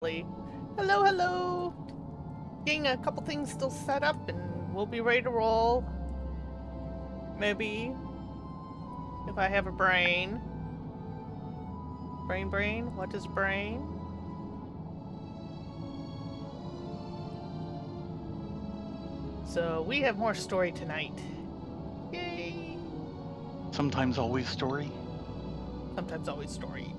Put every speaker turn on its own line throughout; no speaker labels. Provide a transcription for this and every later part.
Hello, hello! Getting a couple things still set up and we'll be ready to roll. Maybe. If I have a brain. Brain? What is brain? So we have more story tonight. Yay!
Sometimes always story.
Sometimes always story.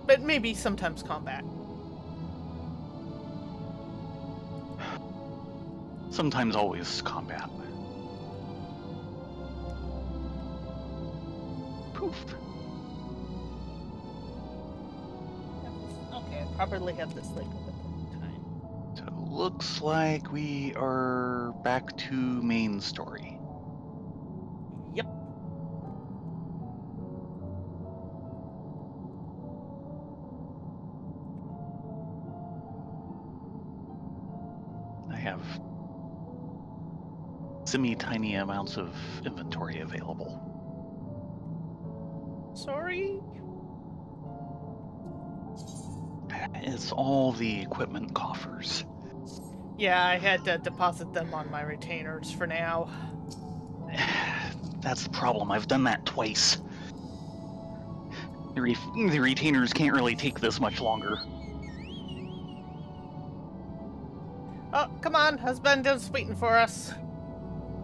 But maybe sometimes combat.
Sometimes always combat. Poof.
Okay, I probably have this like at the time.
So looks like we are back to main story.
Yep.
I have semi-tiny amounts of inventory available.
Sorry?
It's all the equipment coffers.
Yeah, I had to deposit them on my retainers for now.
That's the problem. I've done that twice. The retainers can't really take this much longer.
Oh, come on, husband is waiting for us.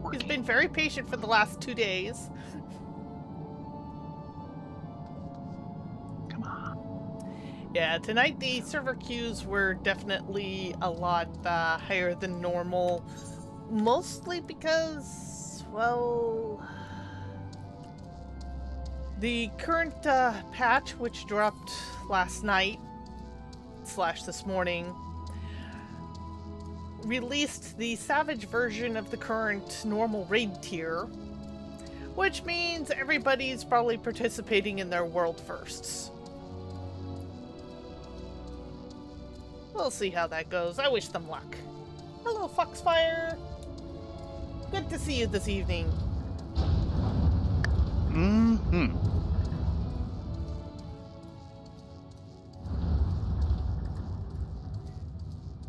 Working.
He's been very patient for the last 2 days.
Come on.
Yeah, tonight the server queues were definitely a lot higher than normal. Mostly because, well, the current patch, which dropped last night / this morning, released the Savage version of the current normal raid tier, which means everybody's probably participating in their world firsts. We'll see how that goes. I wish them luck. Hello, Foxfire! Good to see you this evening.
Mm-hmm.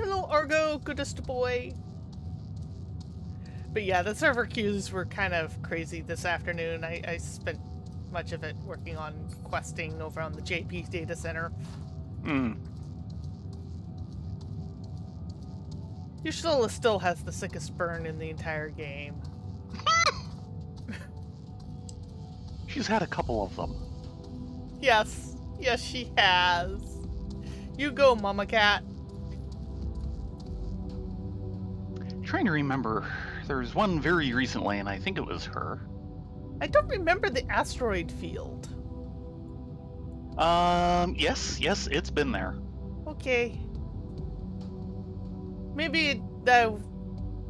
Hello, Argo, goodest boy. But yeah, the server queues were kind of crazy this afternoon. I spent much of it working on questing over on the JP data center. Ursula still has the sickest burn in the entire game.
She's had a couple of them.
Yes, she has. You go, Mama Cat.
Trying to remember, there's one very recently, and I think it was her.
I don't remember the asteroid field.
Yes, it's been there.
Okay. Maybe I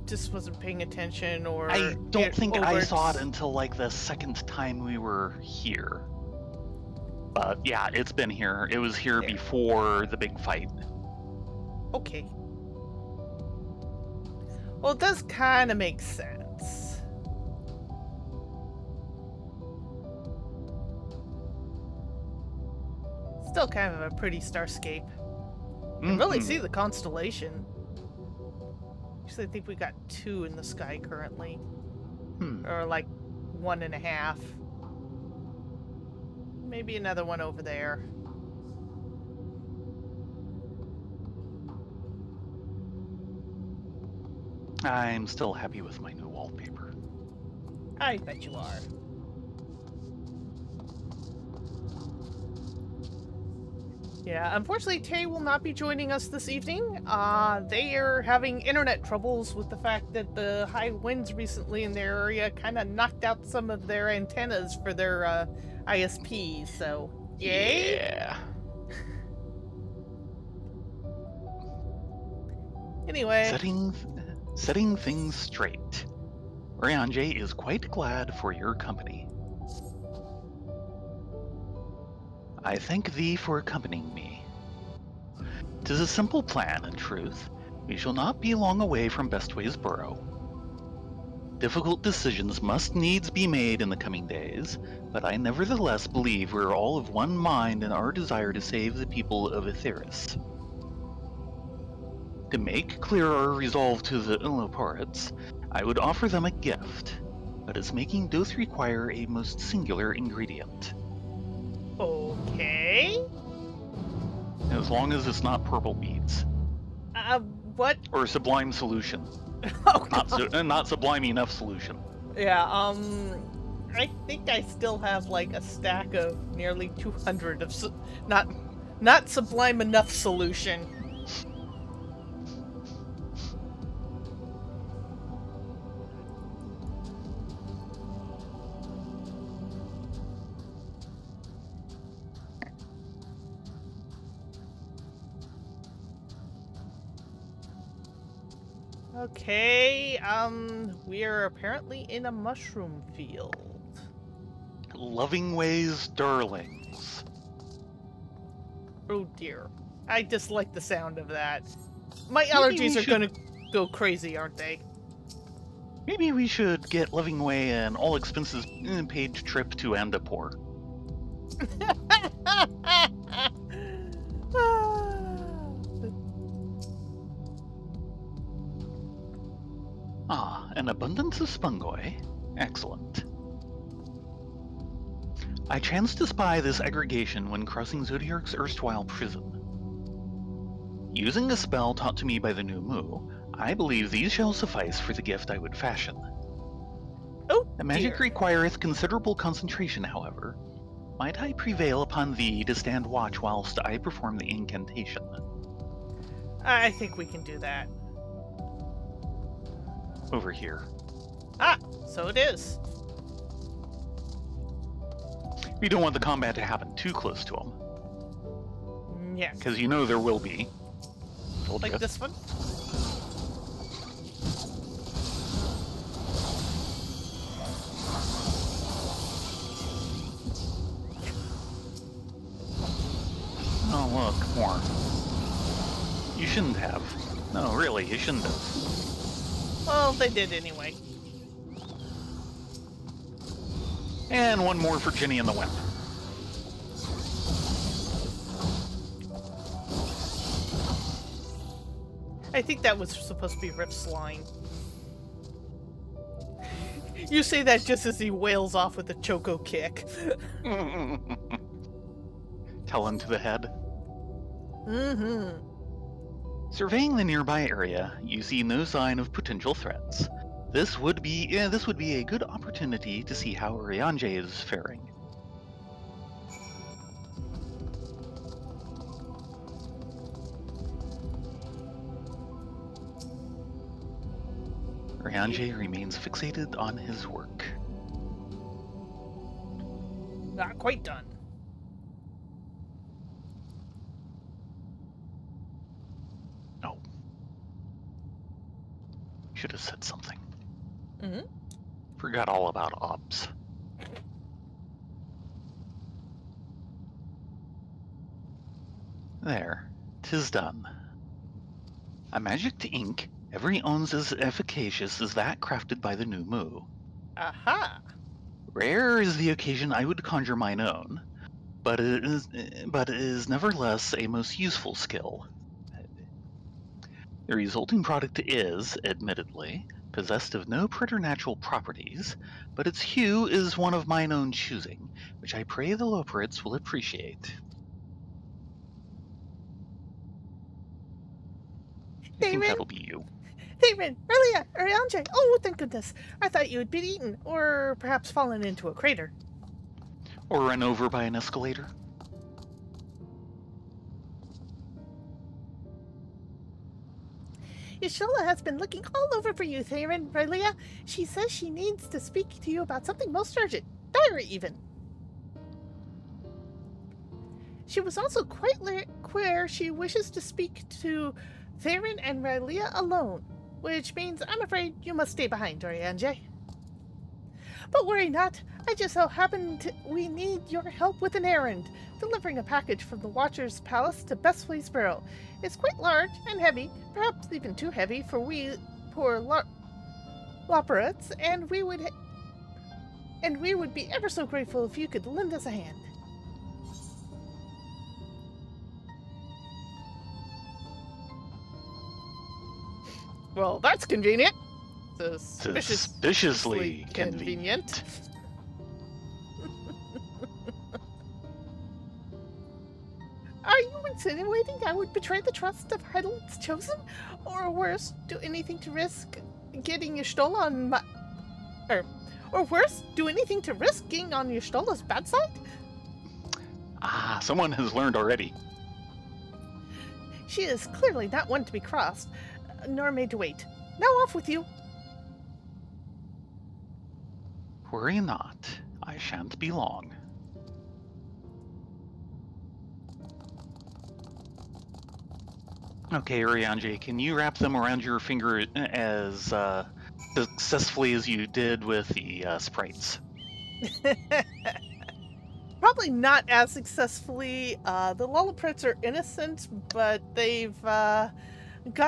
just wasn't paying attention, or
I don't think I saw it until like the second time we were here. But yeah, it's been here. It was here before the big fight.
Okay. Well, it does kind of make sense. Still kind of a pretty starscape. You can really see the constellation. Actually, I think we got 2 in the sky currently. Or like 1.5. Maybe another one over there.
I'm still happy with my new wallpaper.
I bet you are. Yeah, unfortunately, Tay will not be joining us this evening. They are having internet troubles with the fact that the high winds recently in their area kind of knocked out some of their antennas for their ISPs, so yay!
Yeah.
Anyway.
Setting things straight. Ryanje is quite glad for your company. I thank thee for accompanying me. 'Tis a simple plan, in truth. We shall not be long away from Bestway's burrow. Difficult decisions must needs be made in the coming days, but I nevertheless believe we are all of one mind in our desire to save the people of Etheris. To make clear our resolve to the Illoporites, I would offer them a gift, but its making doth require a most singular ingredient.
Okay.
As long as it's not purple beads.
What?
Or sublime solution.
Oh, God.
Not sublime enough solution.
Yeah, I think I still have like a stack of nearly 200 of not sublime enough solution. Okay, we are apparently in a mushroom field.
Loving ways, darlings.
Oh dear. I dislike the sound of that. My allergies are gonna go crazy, aren't they?
Maybe we should get Loving Way an all-expenses paid trip to Andapur. An abundance of spongoi. Excellent. I chanced to spy this aggregation when crossing Zodiark's erstwhile prison. Using a spell taught to me by the new Mu, I believe these shall suffice for the gift I would fashion.
Oh,
the magic requireth considerable concentration, however. Might I prevail upon thee to stand watch whilst I perform the incantation?
I think we can do that.
Over here.
Ah, so it is.
We don't want the combat to happen too close to him.
Yes.
Because you know there will be.
Like this one?
Oh, look, more. You shouldn't have. No, really, you shouldn't have.
Well, they did anyway.
And one more for Ginny and the Wimp.
I think that was supposed to be Rip's line. You say that just as he wails off with a choco kick.
Talon to the head.
Mm-hmm.
Surveying the nearby area, you see no sign of potential threats. This would be a good opportunity to see how Ryanje is faring. Ryanje remains fixated on his work.
Not quite done.
Oh. Should have said something.
Mm-hmm.
Forgot all about ops. There, 'tis done. A magic to ink, every owns as efficacious as that crafted by the new Mu.
Aha!
Rare is the occasion I would conjure mine own, but it is nevertheless a most useful skill. The resulting product is, admittedly, possessed of no preternatural properties, but its hue is one of mine own choosing, which I pray the Loperites will appreciate. I think that'll be you.
Thayrin, Rylea, Ryanje. Oh, thank goodness. I thought you had been eaten, or perhaps fallen into a crater.
Or run over by an escalator.
Ishola has been looking all over for you, Thayrin, Rylea. She says she needs to speak to you about something most urgent. Dire, even. She was also quite clear she wishes to speak to Thayrin and Rylea alone, which means I'm afraid you must stay behind, Ryanje. But worry not. I just so happened we need your help with an errand, delivering a package from the Watcher's Palace to Bestway Sparrow. It's quite large and heavy, perhaps even too heavy for we poor operates, and we would be ever so grateful if you could lend us a hand. Well, that's convenient.
Suspiciously convenient.
Are you insinuating I would betray the trust of Heimdall's chosen? Or worse, do anything to risk getting your Stola on my... Or worse, do anything to risk getting on your Stola's bad side?
Ah, someone has learned already.
She is clearly not one to be crossed, nor made to wait. Now off with you.
Worry not. I shan't be long. Okay, Urianger, can you wrap them around your finger as successfully as you did with the sprites?
Probably not as successfully. The Lolliprits are innocent, but they've got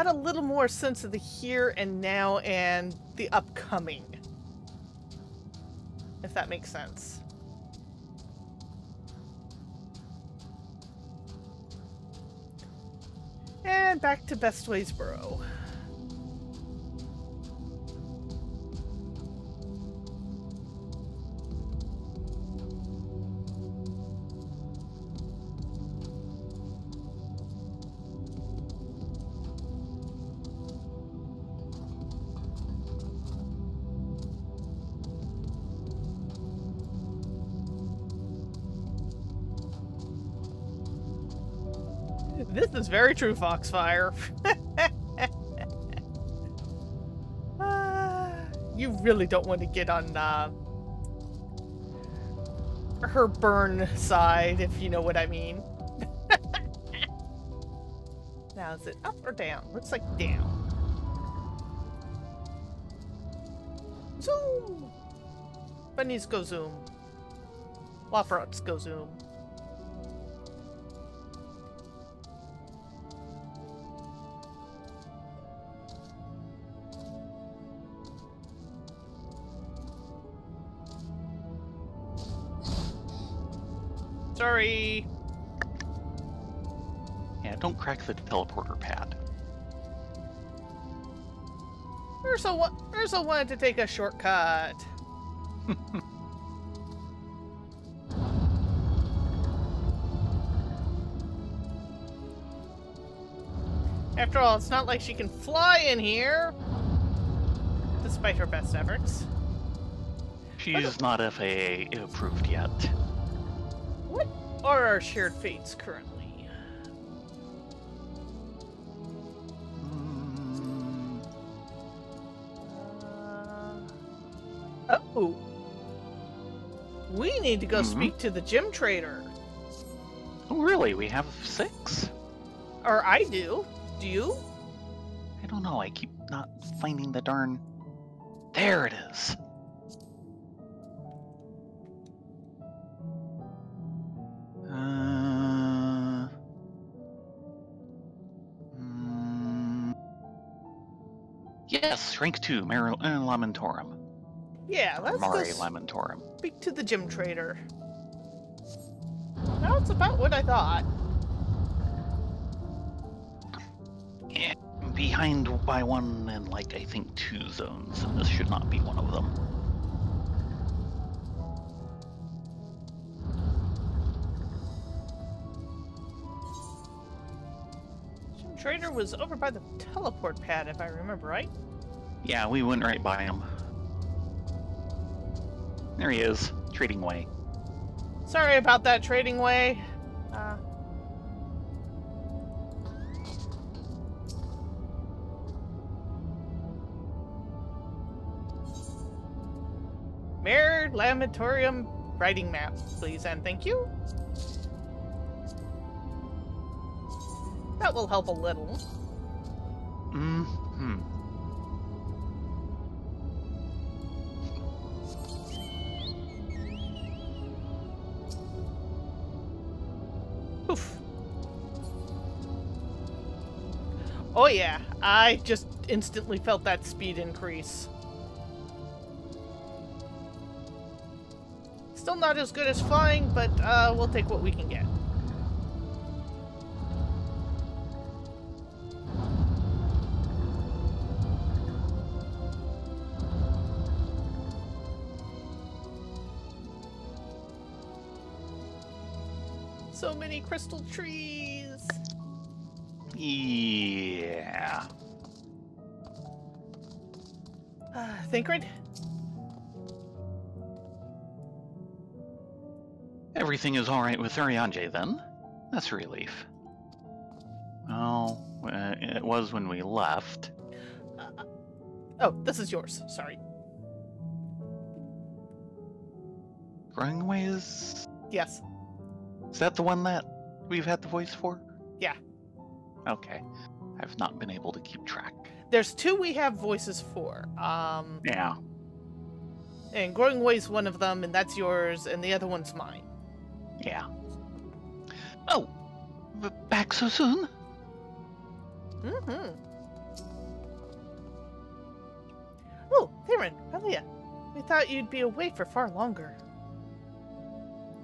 a little more sense of the here and now and the upcoming. If that makes sense. And back to Bestwaysboro. This is very true, Foxfire. You really don't want to get on her burn side, if you know what I mean. Now, is it up or down? Looks like down. Zoom! Bunnies go zoom. Lofrots go zoom. Sorry.
Yeah, don't crack the teleporter pad.
Ursa wanted to take a shortcut. After all, it's not like she can fly in here, despite her best efforts.
She's not FAA approved yet.
What are our shared fates currently? Oh. We need to go speak to the gym trader.
Oh, really? We have 6?
Or I do. Do you?
I don't know. I keep not finding the darn... There it is. Yes, rank 2, Lamentorum.
Yeah, let's
Mare
go
Lamentorum.
speak to the gym trader. That's about what I thought.
Yeah, behind by 1 and like I think 2 zones, and this should not be one of them.
Gym trader was over by the teleport pad, if I remember right.
Yeah, we went right by him. There he is, trading way.
Sorry about that, trading way. Mirror Lamentorium writing map, please, and thank you. That will help a little. Oof. Oh yeah, I just instantly felt that speed increase. Still not as good as flying, but we'll take what we can get. So many crystal trees.
Yeah.
Thayrin?
Everything is all right with Urianger, then? That's a relief. Well, it was when we left.
Oh, this is yours. Sorry.
Growing Ways?
Yes.
Is that the one that we've had the voice for?
Yeah.
Okay. I've not been able to keep track.
There's 2 we have voices for.
Yeah.
And Growing Way's one of them, and that's yours, and the other one's mine.
Yeah. Oh, back so soon?
Mm-hmm. Oh, Thayrin, Rylea. We thought you'd be away for far longer.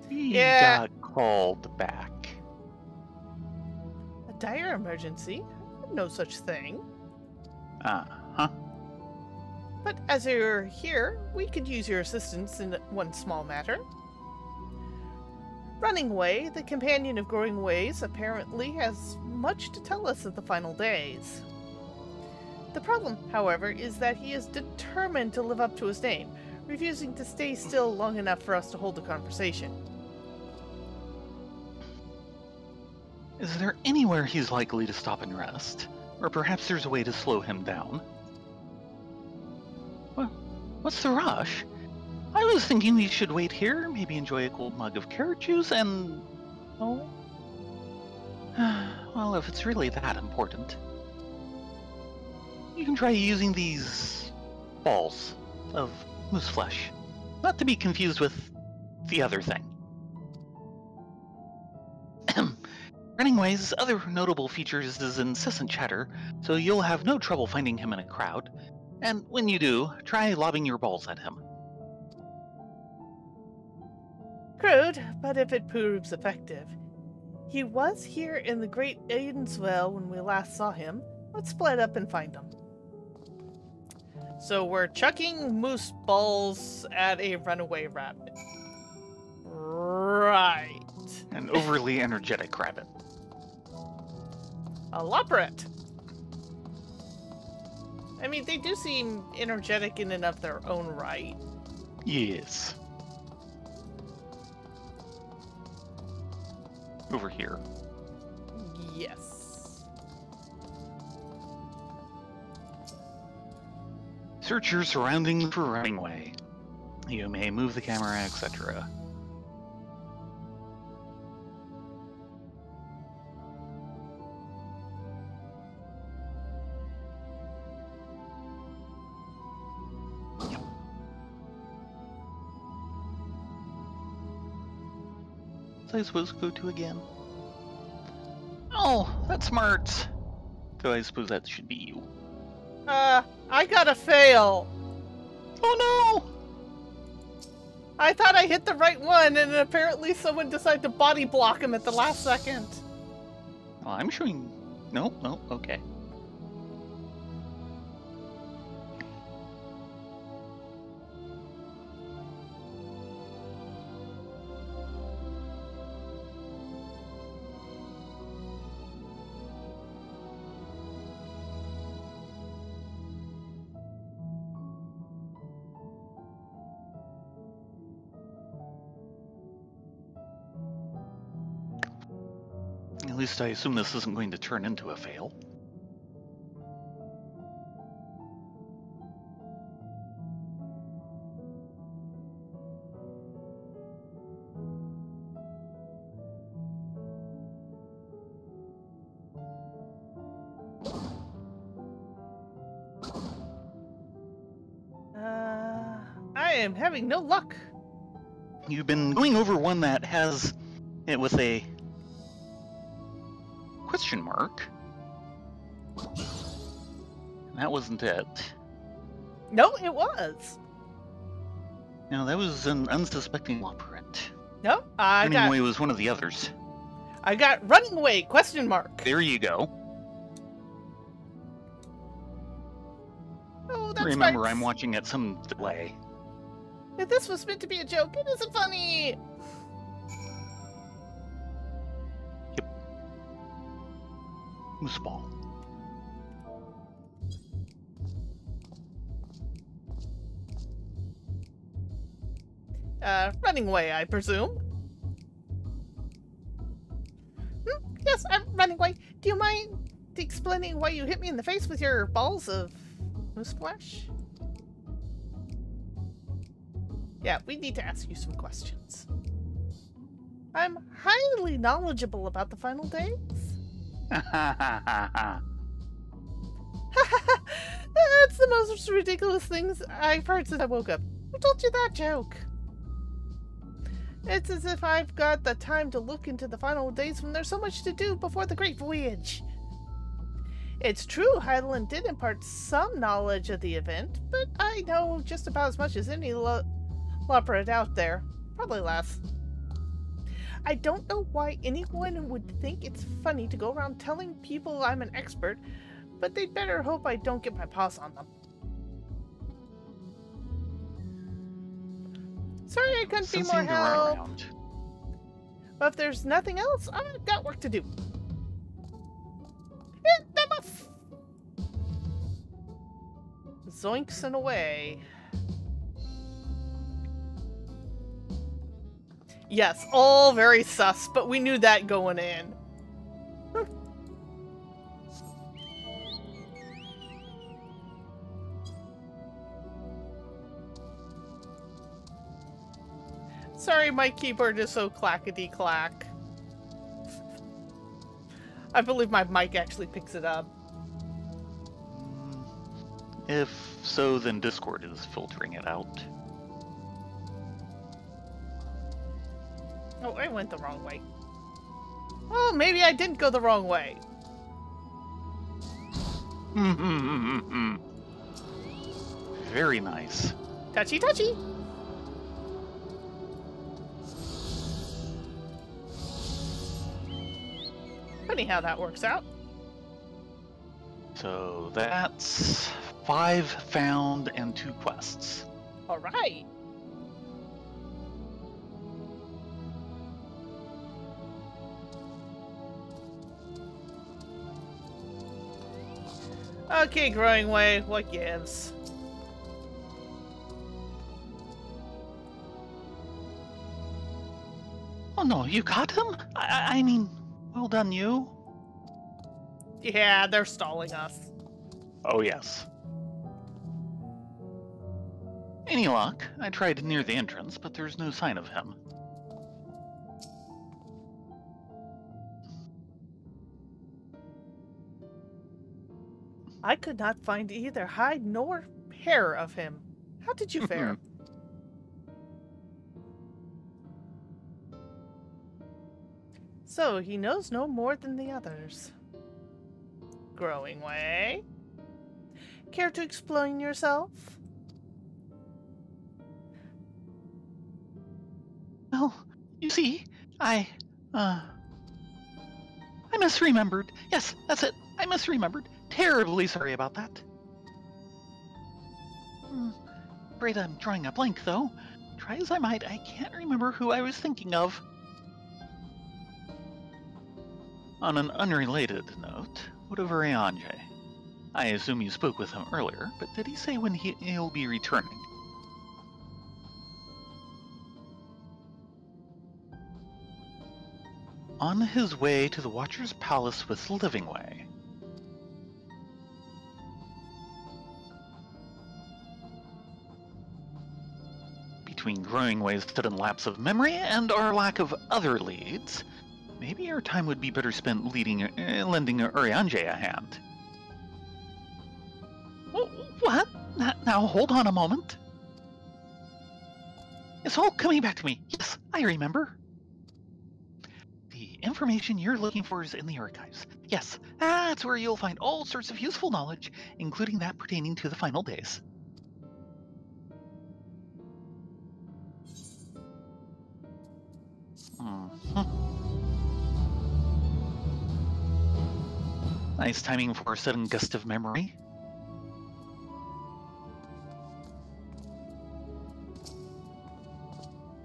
He
Yeah.
got called back.
A dire emergency? No such thing.
Uh-huh.
But as you're here, we could use your assistance in one small matter. Running Way, the companion of Growing Ways, apparently has much to tell us of the final days. The problem, however, is that he is determined to live up to his name, refusing to stay still long enough for us to hold a conversation.
Is there anywhere he's likely to stop and rest? Or perhaps there's a way to slow him down? Well, what's the rush? I was thinking we should wait here, maybe enjoy a cold mug of carrot juice, and... Oh? Well, if it's really that important. You can try using these... balls of moose flesh. Not to be confused with the other thing. Running Way's other notable feature is his incessant chatter, so you'll have no trouble finding him in a crowd. And when you do, try lobbing your balls at him.
Crude, but if it proves effective. He was here in the Great Ainswell when we last saw him. Let's split up and find him. So we're chucking moose balls at a runaway rabbit. Right.
An overly energetic rabbit.
Elaborate. I mean, they do seem energetic in and of their own right.
Yes. Over here.
Yes.
Search your surroundings for Running Way. You may move the camera, etc. I suppose go to again. Oh, that's smart. So I suppose that should be you.
I gotta fail.
Oh no!
I thought I hit the right one, and apparently someone decided to body block him at the last second.
Well, I'm showing... Nope, okay. At least I assume this isn't going to turn into a fail.
I am having no luck.
You've been going over one that has it with a question mark. That wasn't it.
No, it was.
No, that was an unsuspecting operant.
No,
Running away was one of the others.
I got running away, question mark.
There you go.
Oh, that's
Remember,
right.
I'm watching at some delay.
If this was meant to be a joke, it isn't funny.
Yep. Moose ball.
Running away, I presume. Yes, I'm running away. Do you mind explaining why you hit me in the face with your balls of moose flesh? Yeah, we need to ask you some questions. I'm highly knowledgeable about the final days. That's the most ridiculous things I've heard since I woke up. Who told you that joke? It's as if I've got the time to look into the final days when there's so much to do before the Great Voyage. It's true Heimdall did impart some knowledge of the event, but I know just about as much as any leopard out there. Probably less. I don't know why anyone would think it's funny to go around telling people I'm an expert, but they better hope I don't get my paws on them. Sorry I couldn't be more help. But if there's nothing else, I've got work to do. Hit them off! Zoinks and away. Yes, all very sus, but we knew that going in. Sorry, my keyboard is so clackety-clack. I believe my mic actually picks it up.
If so, then Discord is filtering it out.
Oh, I went the wrong way. Oh, maybe I didn't go the wrong way.
Very nice.
Touchy, touchy. Funny how that works out.
So that's 5 found and 2 quests.
All right. Okay, growing way, what gives?
Oh no, you got him? I mean, well done you.
Yeah, they're stalling us.
Oh yes. Any luck? I tried near the entrance, but there's no sign of him.
I could not find either hide nor hair of him. How did you fare? So, he knows no more than the others. Growing way? Care to explain yourself?
Well, you see, I misremembered. Yes, that's it. I misremembered. Terribly sorry about that. Afraid I'm drawing a blank, though. Try as I might, I can't remember who I was thinking of. On an unrelated note, what of Rylea? I assume you spoke with him earlier, but did he say when he'll be returning? On his way to the Watcher's Palace with Livingway. Between Growingway's sudden lapse of memory and our lack of other leads, maybe our time would be better spent lending Rylea a hand. What? Now hold on a moment. It's all coming back to me. Yes, I remember. The information you're looking for is in the archives. Yes, that's where you'll find all sorts of useful knowledge, including that pertaining to the final days. Nice timing for a sudden gust of memory.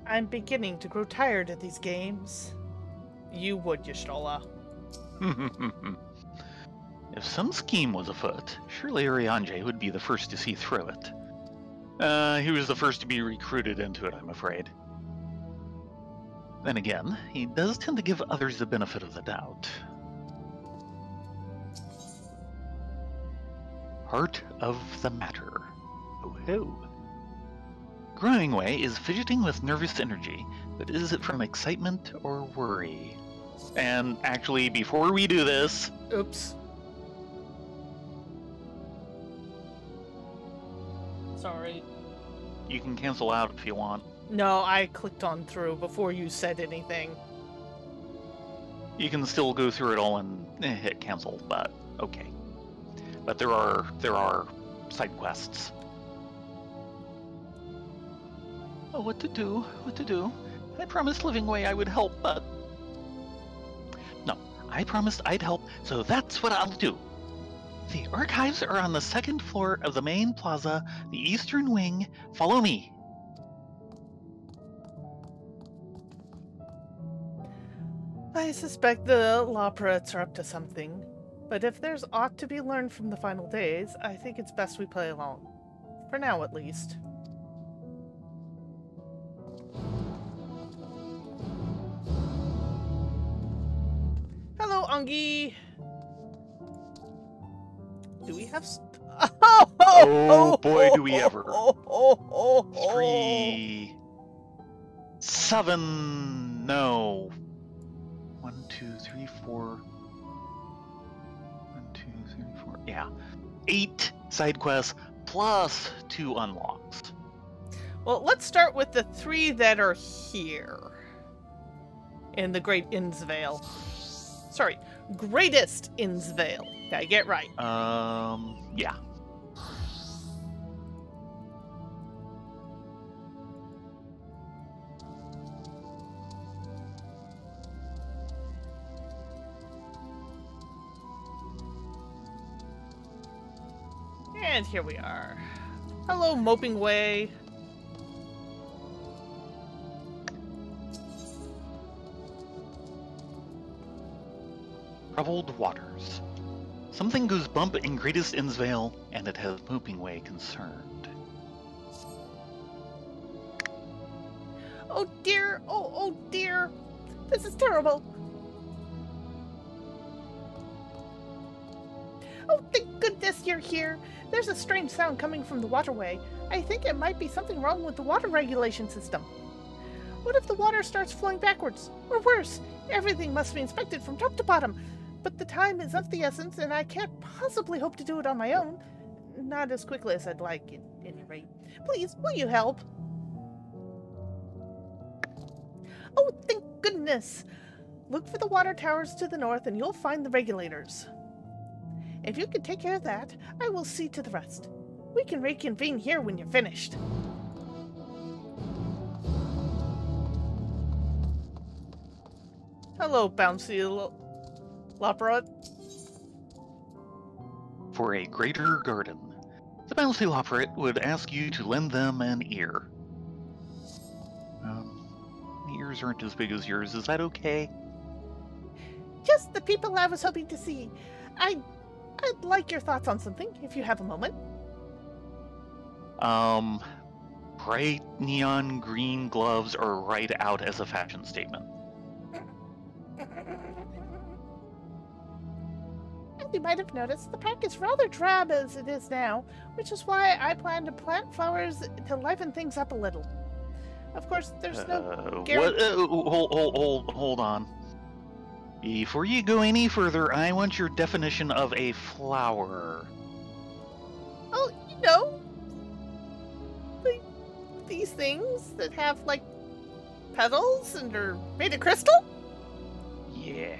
I'm beginning to grow tired of these games. You would, Y'shtola.
If some scheme was afoot, surely Urianger would be the first to see through it. He was the first to be recruited into it, I'm afraid. Then again, he does tend to give others the benefit of the doubt. Heart of the matter. Oh ho. Growingway is fidgeting with nervous energy, but is it from excitement or worry? And actually, before we do this...
Oops. Sorry.
You can cancel out if you want.
No, I clicked on through before you said anything.
You can still go through it all and hit cancel, but okay. But there are side quests. Oh, what to do? What to do? I promised Livingway I would help, but... No, I promised I'd help, so that's what I'll do. The archives are on the second floor of the main plaza, the eastern wing. Follow me.
I suspect the Loperates are up to something, but if there's aught to be learned from the final days, I think it's best we play along. For now, at least. Hello, Ungi! Do we have
Oh boy, do we ever. 3... 7... No. 1, 2, 3, 4... 1, 2, 3, 4... Yeah. 8 side quests plus 2 unlocks.
Well, let's start with the 3 that are here. In the Great Innsvale. Sorry, Greatest Innsvale. Gotta get right.
Yeah.
And here we are. Hello, Moping Way.
Troubled waters. Something goes bump in Greatest Innsvale, and it has Moping Way concerned.
Oh dear, oh dear. This is terrible. Oh, thank goodness you're here. There's a strange sound coming from the waterway. I think it might be something wrong with the water regulation system. What if the water starts flowing backwards? Or worse, everything must be inspected from top to bottom. But the time is of the essence, and I can't possibly hope to do it on my own. Not as quickly as I'd like, at any rate. Please, will you help? Oh, thank goodness! Look for the water towers to the north, and you'll find the regulators. If you can take care of that, I will see to the rest. We can reconvene here when you're finished. Hello, bouncy Loperate.
For a greater garden, the bouncy Loperate would ask you to lend them an ear. The ears aren't as big as yours. Is that okay?
Just the people I was hoping to see. I'd like your thoughts on something, if you have a moment.
Bright neon green gloves are right out as a fashion statement.
As you might have noticed, the park is rather drab as it is now, which is why I plan to plant flowers to liven things up a little. Of course, there's no guarantee.
Hold on. Before you go any further, I want your definition of a flower.
Oh, you know, these things that have, like, petals and are made of crystal?
Yeah.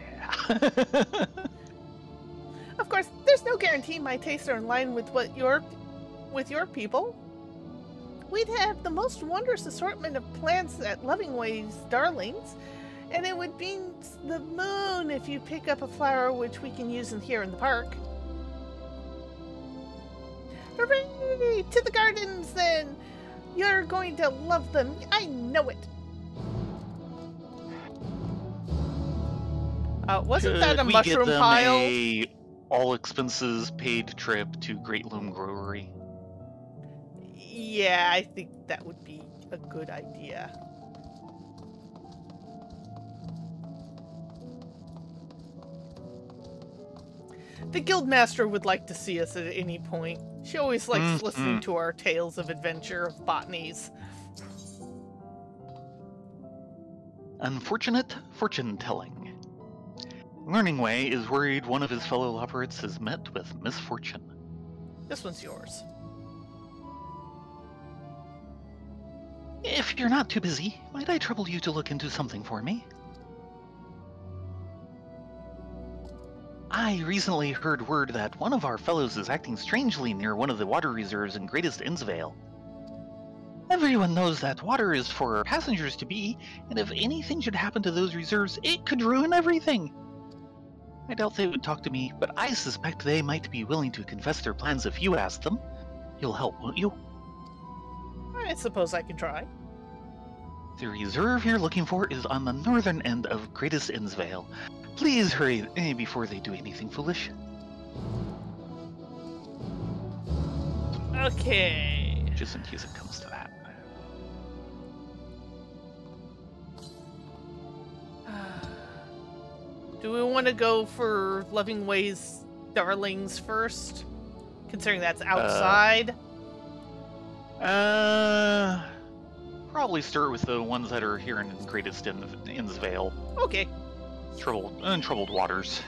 Of course, there's no guarantee my tastes are in line with your people. We'd have the most wondrous assortment of plants at Lovingway's Darlings, And it would be the moon if you pick up a flower which we can use here in the park. Hooray! To the gardens, then! You're going to love them. I know it. Wasn't that a mushroom pile?
Should we get them a all-expenses-paid trip to Great Loam Growery?
Yeah, I think that would be a good idea. The Guildmaster would like to see us at any point. She always likes listening to our tales of adventure of botanies.
Unfortunate fortune-telling. Learning Way is worried one of his fellow operates has met with misfortune.
This one's yours.
If you're not too busy, might I trouble you to look into something for me? I recently heard word that one of our fellows is acting strangely near one of the water reserves in Greatest Innsvale. Everyone knows that water is for passengers to be, and if anything should happen to those reserves, it could ruin everything. I doubt they would talk to me, but I suspect they might be willing to confess their plans if you ask them. You'll help, won't you?
I suppose I can try.
The reserve you're looking for is on the northern end of Greatest Innsvale. Please hurry before they do anything foolish.
Okay.
Just in case it comes to that.
Do we want to go for Loving Ways Darlings first? Considering that's outside?
Probably start with the ones that are here in Greatest Innsvale.
Okay.
Untroubled waters.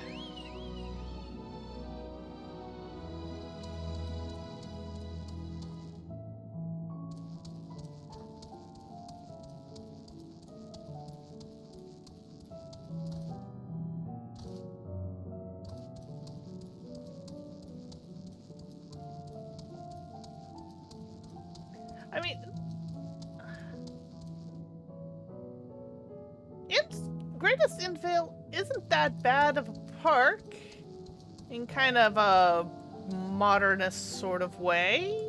I mean, Greatest Innsvale isn't that bad of a park in kind of a modernist sort of way.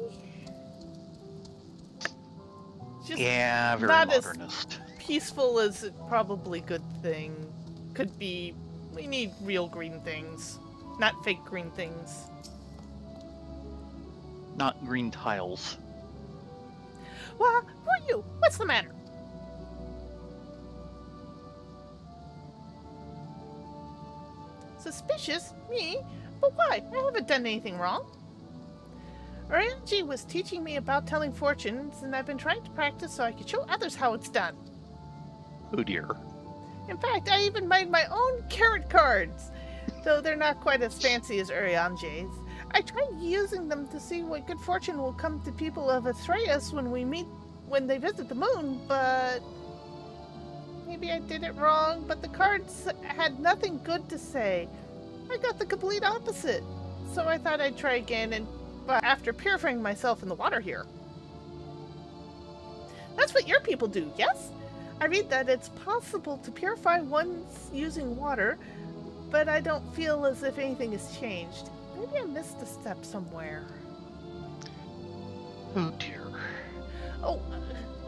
Just
yeah, very
not
modernist.
As peaceful as it probably could be. We need real green things, not fake green things.
Not green tiles.
Well, who are you? What's the matter? Suspicious? Me? But why? I haven't done anything wrong. Ranji was teaching me about telling fortunes, and I've been trying to practice so I could show others how it's done.
Oh dear.
In fact, I even made my own carrot cards, though they're not quite as fancy as Urianje's. I tried using them to see what good fortune will come to people of Atreus when they visit the moon, but maybe I did it wrong, but the cards had nothing good to say. I got the complete opposite. So I thought I'd try again, but after purifying myself in the water here. That's what your people do, yes? I read that it's possible to purify one's using water, but I don't feel as if anything has changed. Maybe I missed a step somewhere.
Oh dear.
Oh,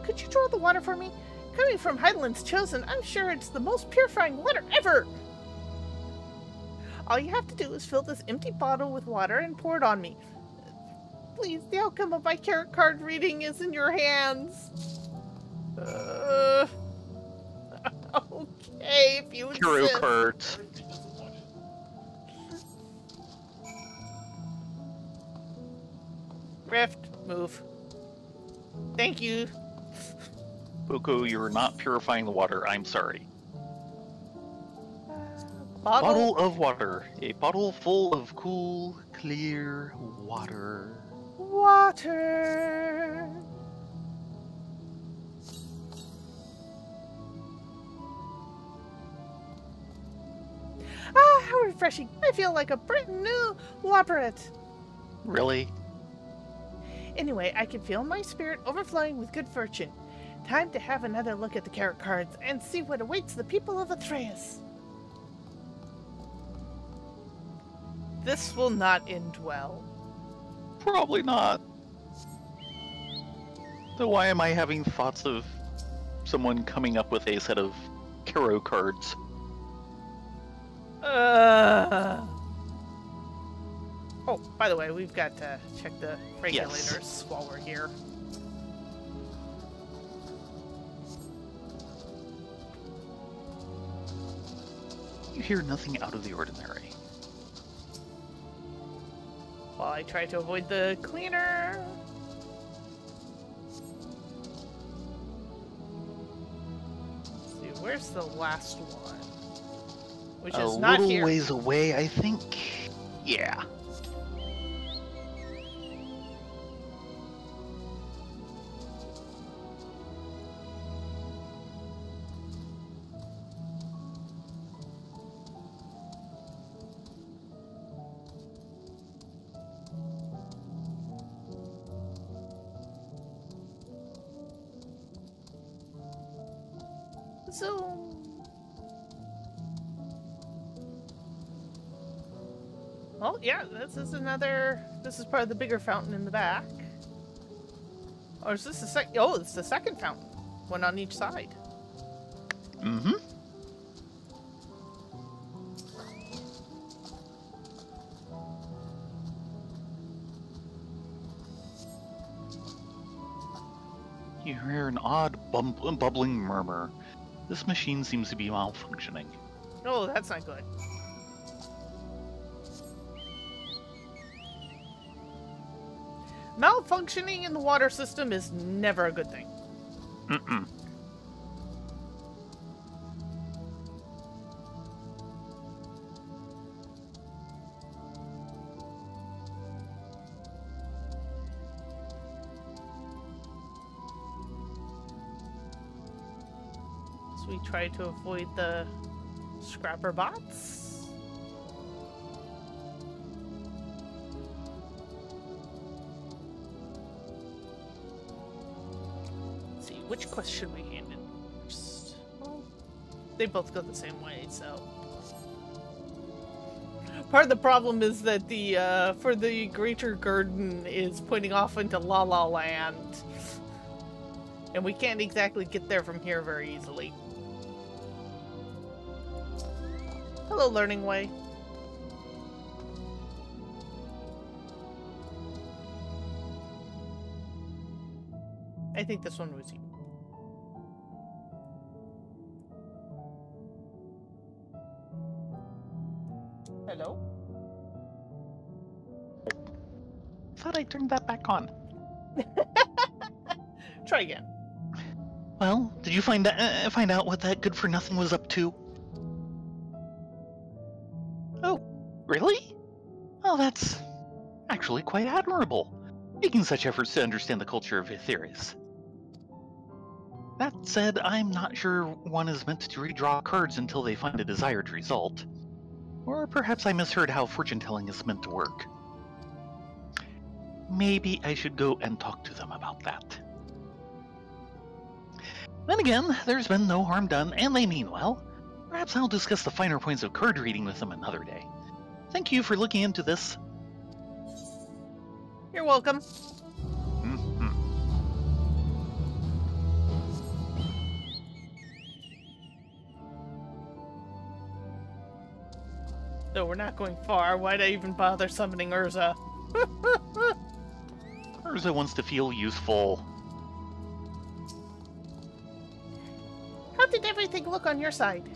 could you draw the water for me? Coming from Highland's Chosen, I'm sure it's the most purifying water ever! All you have to do is fill this empty bottle with water and pour it on me. Please, the outcome of my carrot card reading is in your hands. Okay, if you insist.
Hero cards.
Rift, move. Thank you.
Boko, you're not purifying the water. I'm sorry.
Bottle
of water. A bottle full of cool, clear water.
Water. Ah, how refreshing. I feel like a brand new Whopperette.
Really?
Anyway, I can feel my spirit overflowing with good fortune. Time to have another look at the carrot cards and see what awaits the people of Atreus. This will not end well.
Probably not. So why am I having thoughts of someone coming up with a set of tarot cards?
Oh, by the way, we've got to check the regulators while we're here.
You hear nothing out of the ordinary.
While I try to avoid the cleaner. Let's see, where's the last one? Which is not here.
A little ways away, I think. Yeah.
Oh, yeah, this is part of the bigger fountain in the back. Or is this the oh, it's the second fountain. One on each side.
Mm-hmm. You hear an odd bubbling murmur. This machine seems to be malfunctioning.
Oh, that's not good. Malfunctioning in the water system is never a good thing.
Mm-mm.
So we try to avoid the scrapper bots. Which quest should we hand in first? Well, they both go the same way, so. Part of the problem is that the, for the Greater Garden is pointing off into La La Land. And we can't exactly get there from here very easily. Hello, Learning Way. I think this one was you. Hello?
Thought I turned that back on.
Try again.
Well, did you find out what that good-for-nothing was up to? Oh, really? Well, that's actually quite admirable, making such efforts to understand the culture of Aetherius. That said, I'm not sure one is meant to redraw cards until they find a desired result. Or perhaps I misheard how fortune-telling is meant to work. Maybe I should go and talk to them about that. Then again, there's been no harm done, and they mean well. Perhaps I'll discuss the finer points of card reading with them another day. Thank you for looking into this.
You're welcome.
Mm-hmm.
Though we're not going far, why'd I even bother summoning Urza?
Urza wants to feel useful.
How did everything look on your side?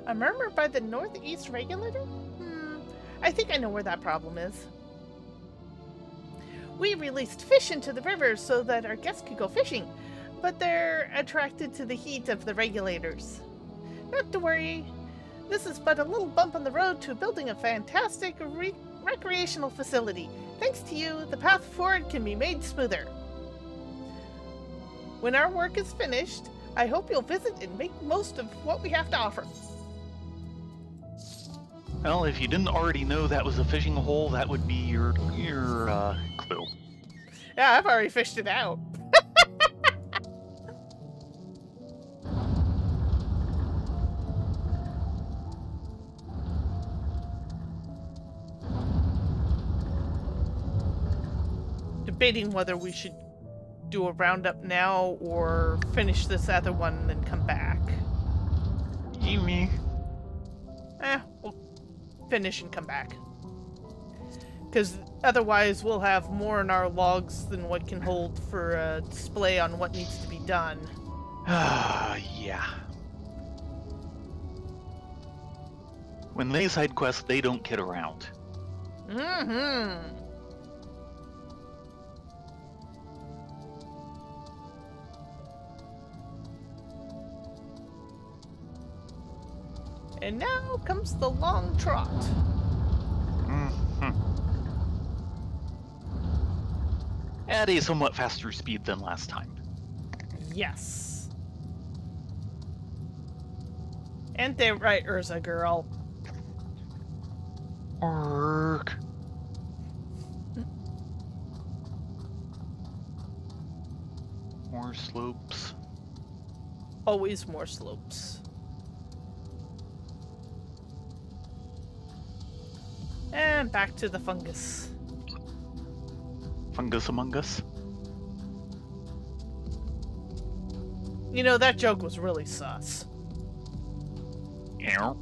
A murmur by the northeast regulator? I think I know where that problem is. We released fish into the rivers so that our guests could go fishing, but they're attracted to the heat of the regulators. Not to worry. This is but a little bump on the road to building a fantastic recreational facility. Thanks to you, the path forward can be made smoother. When our work is finished, I hope you'll visit and make most of what we have to offer.
Well, if you didn't already know that was a fishing hole, that would be your clue.
Yeah, I've already fished it out. Debating whether we should do a roundup now or finish this other one and then come back.
Me.
We'll finish and come back. Because otherwise we'll have more in our logs than what can hold for a display on what needs to be done.
Yeah. When they side quest, they don't kid around.
Mm-hmm. And now comes the long trot.
Mm-hmm. At a somewhat faster speed than last time.
Yes. Ain't they right, Urza girl?
Ark. More slopes.
Always more slopes. And back to the fungus.
Fungus among us.
You know, that joke was really sus.
Yeah.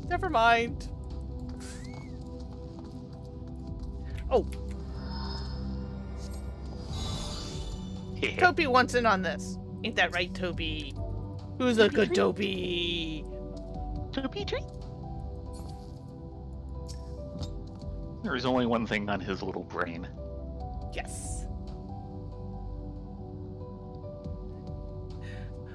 Never mind. Oh. Toby wants in on this. Ain't that right, Toby? Who's a good Toby?
Toby tree? There's only one thing on his little brain.
Yes.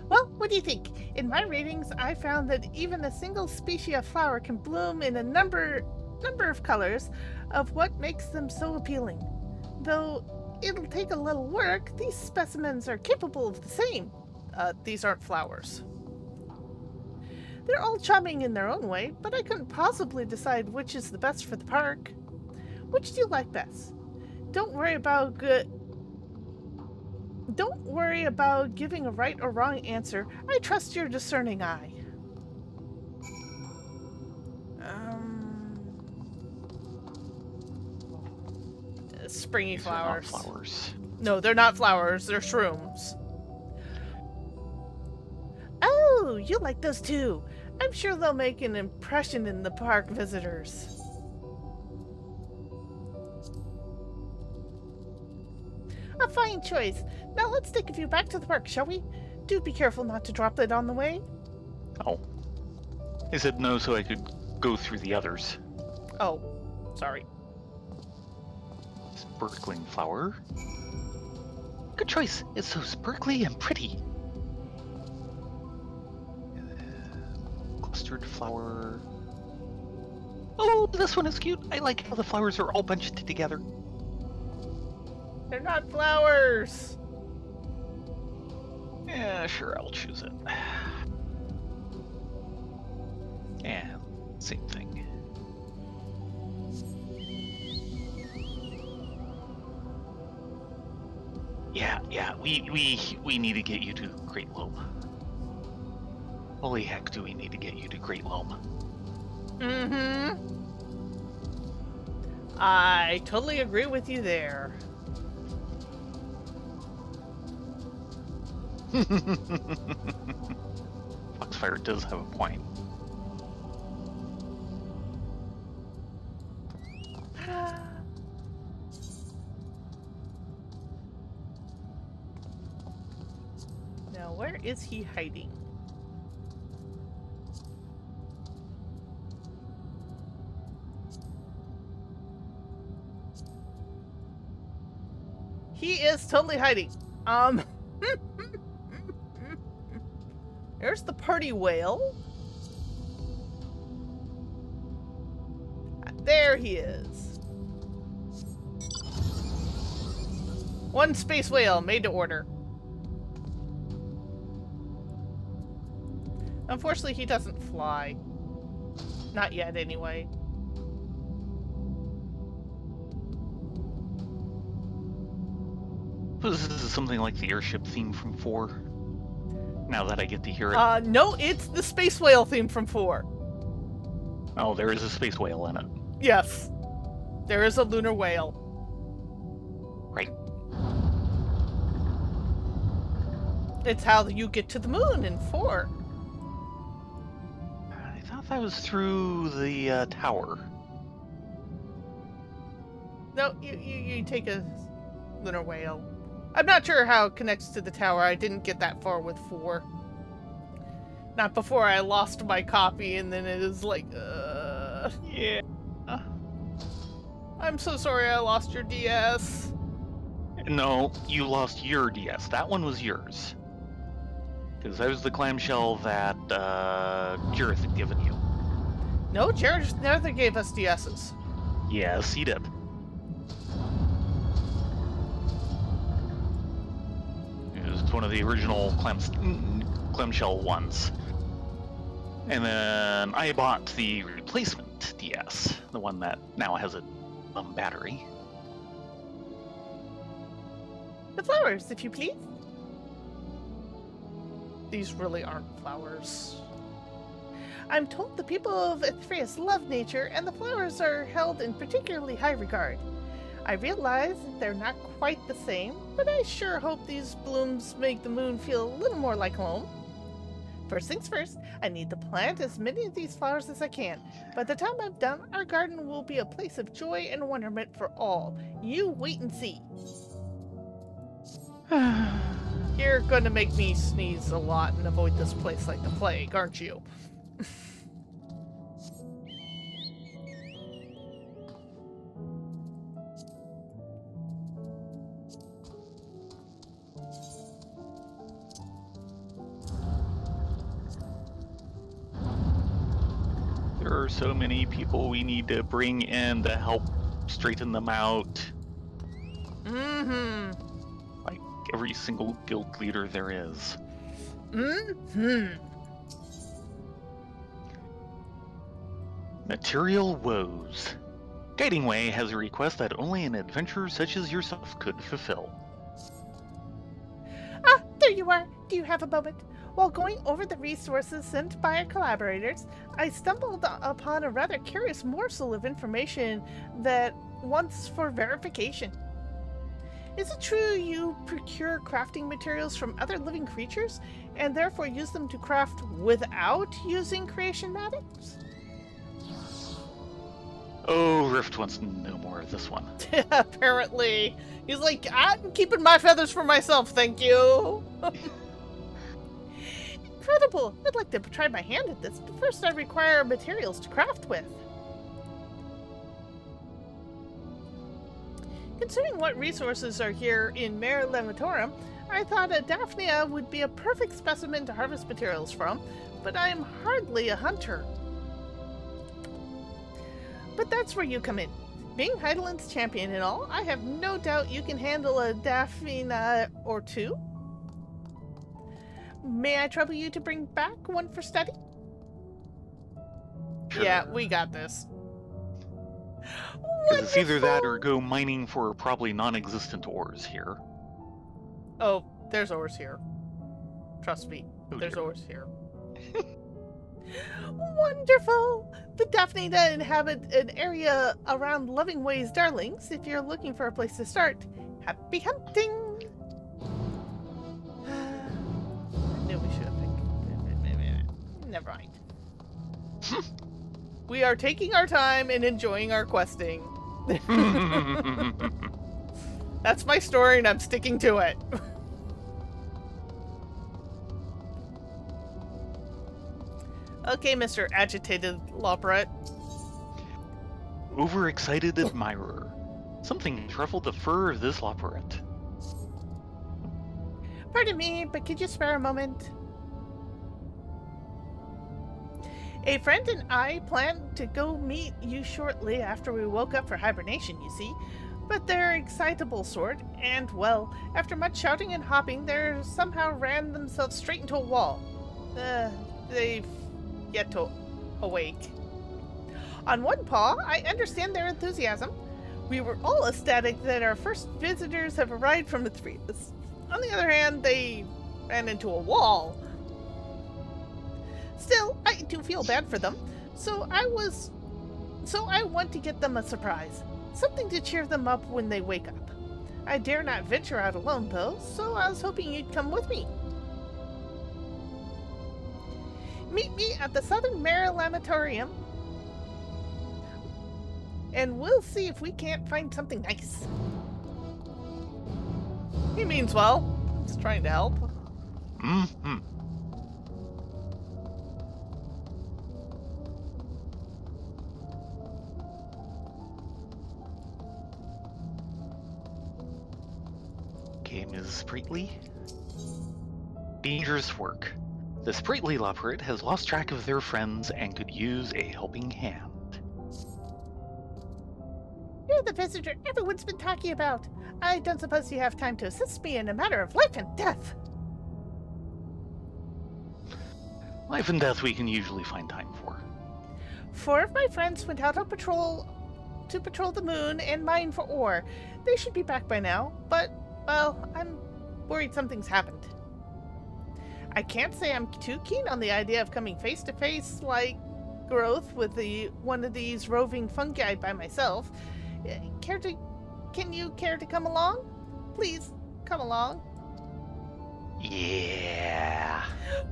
Well, what do you think? In my readings, I found that even a single species of flower can bloom in a number of colors of what makes them so appealing. Though it'll take a little work, these specimens are capable of the same. These aren't flowers. They're all charming in their own way, but I couldn't possibly decide which is the best for the park. Which do you like best? Don't worry about giving a right or wrong answer. I trust your discerning eye. Springy flowers.
They're not flowers.
No, they're not flowers. They're shrooms. Oh, you like those too. I'm sure they'll make an impression in the park visitors. A fine choice. Now let's take a few back to the park, shall we? Do be careful not to drop it on the way.
Oh. I said no so I could go through the others.
Oh, sorry.
Sparkling flower. Good choice. It's so sparkly and pretty. Clustered flower. Oh, this one is cute. I like how the flowers are all bunched together.
They're not flowers.
Yeah, sure, I'll choose it. Yeah, same thing. Yeah, we need to get you to Great Loam. Holy heck, do we need to get you to Great Loam?
Mm-hmm. I totally agree with you there.
Foxfire does have a point.
Now, where is he hiding? He is totally hiding. There's the party whale. There he is. One space whale made to order. Unfortunately, he doesn't fly. Not yet, anyway.
suppose this is something like the airship theme from 4. Now that I get to hear it.
No, it's the space whale theme from 4.
Oh, there is a space whale in it.
Yes. There is a lunar whale.
Right.
It's how you get to the moon in 4.
I thought that was through the tower.
No, you take a lunar whale. I'm not sure how it connects to the tower. I didn't get that far with 4. Not before I lost my copy, and then it is like,
Yeah.
I'm so sorry I lost your DS.
No, you lost your DS. That one was yours. Because that was the clamshell that Jareth had given you.
No, Jareth never gave us DSs.
Yes, he did. It was one of the original clamshell ones. And then I bought the replacement DS, the one that now has a battery.
The flowers, if you please. These really aren't flowers. I'm told the people of Ethereus love nature, and the flowers are held in particularly high regard. I realize they're not quite the same, but I sure hope these blooms make the moon feel a little more like home. First things first, I need to plant as many of these flowers as I can. By the time I'm done, our garden will be a place of joy and wonderment for all. You wait and see. You're gonna make me sneeze a lot and avoid this place like the plague, aren't you?
There are so many people we need to bring in to help straighten them out.
Mm-hmm.
Like every single guild leader there is.
Mm-hmm.
Material woes. Guiding Way has a request that only an adventurer such as yourself could fulfill.
Ah, there you are. Do you have a moment? While going over the resources sent by our collaborators, I stumbled upon a rather curious morsel of information that wants for verification. Is it true you procure crafting materials from other living creatures, and therefore use them to craft without using creation matters?
Oh, Rift wants to know more of this one.
Apparently. He's like, I'm keeping my feathers for myself, thank you. Incredible! I'd like to try my hand at this, but first I require materials to craft with. Considering what resources are here in Mare Levatorum, I thought a Daphnia would be a perfect specimen to harvest materials from, but I am hardly a hunter. But that's where you come in. Being Hydaelyn's champion and all, I have no doubt you can handle a Daphnia or two. May I trouble you to bring back one for study?
Sure.
Yeah, we got this.
Because it's either that or go mining for probably non-existent ores here.
Oh, there's ores here. Trust me,
Oh,
there's
dear.
ores here. Wonderful! The Daphnia inhabit an area around Loving Way's Darlings. If you're looking for a place to start, happy hunting! I knew we should have picked... Never mind. We are taking our time and enjoying our questing. That's my story and I'm sticking to it. Okay, Mr. Agitated Lopret.
Overexcited admirer. Something has ruffled the fur of this Lopret.
Pardon me, but could you spare a moment? A friend and I planned to go meet you shortly after we woke up for hibernation, you see. But they're excitable sort, and, well, after much shouting and hopping, they somehow ran themselves straight into a wall. They've yet to awake. On one paw, I understand their enthusiasm. We were all ecstatic that our first visitors have arrived from Mithridates. On the other hand, they ran into a wall. Still, I do feel bad for them, so I want to get them a surprise. Something to cheer them up when they wake up. I dare not venture out alone, though, so I was hoping you'd come with me. Meet me at the Southern Mare Lamatorium, and we'll see if we can't find something nice. He means well. He's trying to help.
Mm-hmm. Ms. Sprightly. Dangerous work. The Sprightly Loperate has lost track of their friends and could use a helping hand.
You're the visitor everyone's been talking about. I don't suppose you have time to assist me in a matter of life and death.
Life and death we can usually find time for.
4 of my friends went out on patrol to patrol the moon and mine for ore. They should be back by now, but well, I'm worried something's happened. I can't say I'm too keen on the idea of coming face to face like growth with one of these roving fungi by myself. Can you care to come along? Please, come along.
Yeah.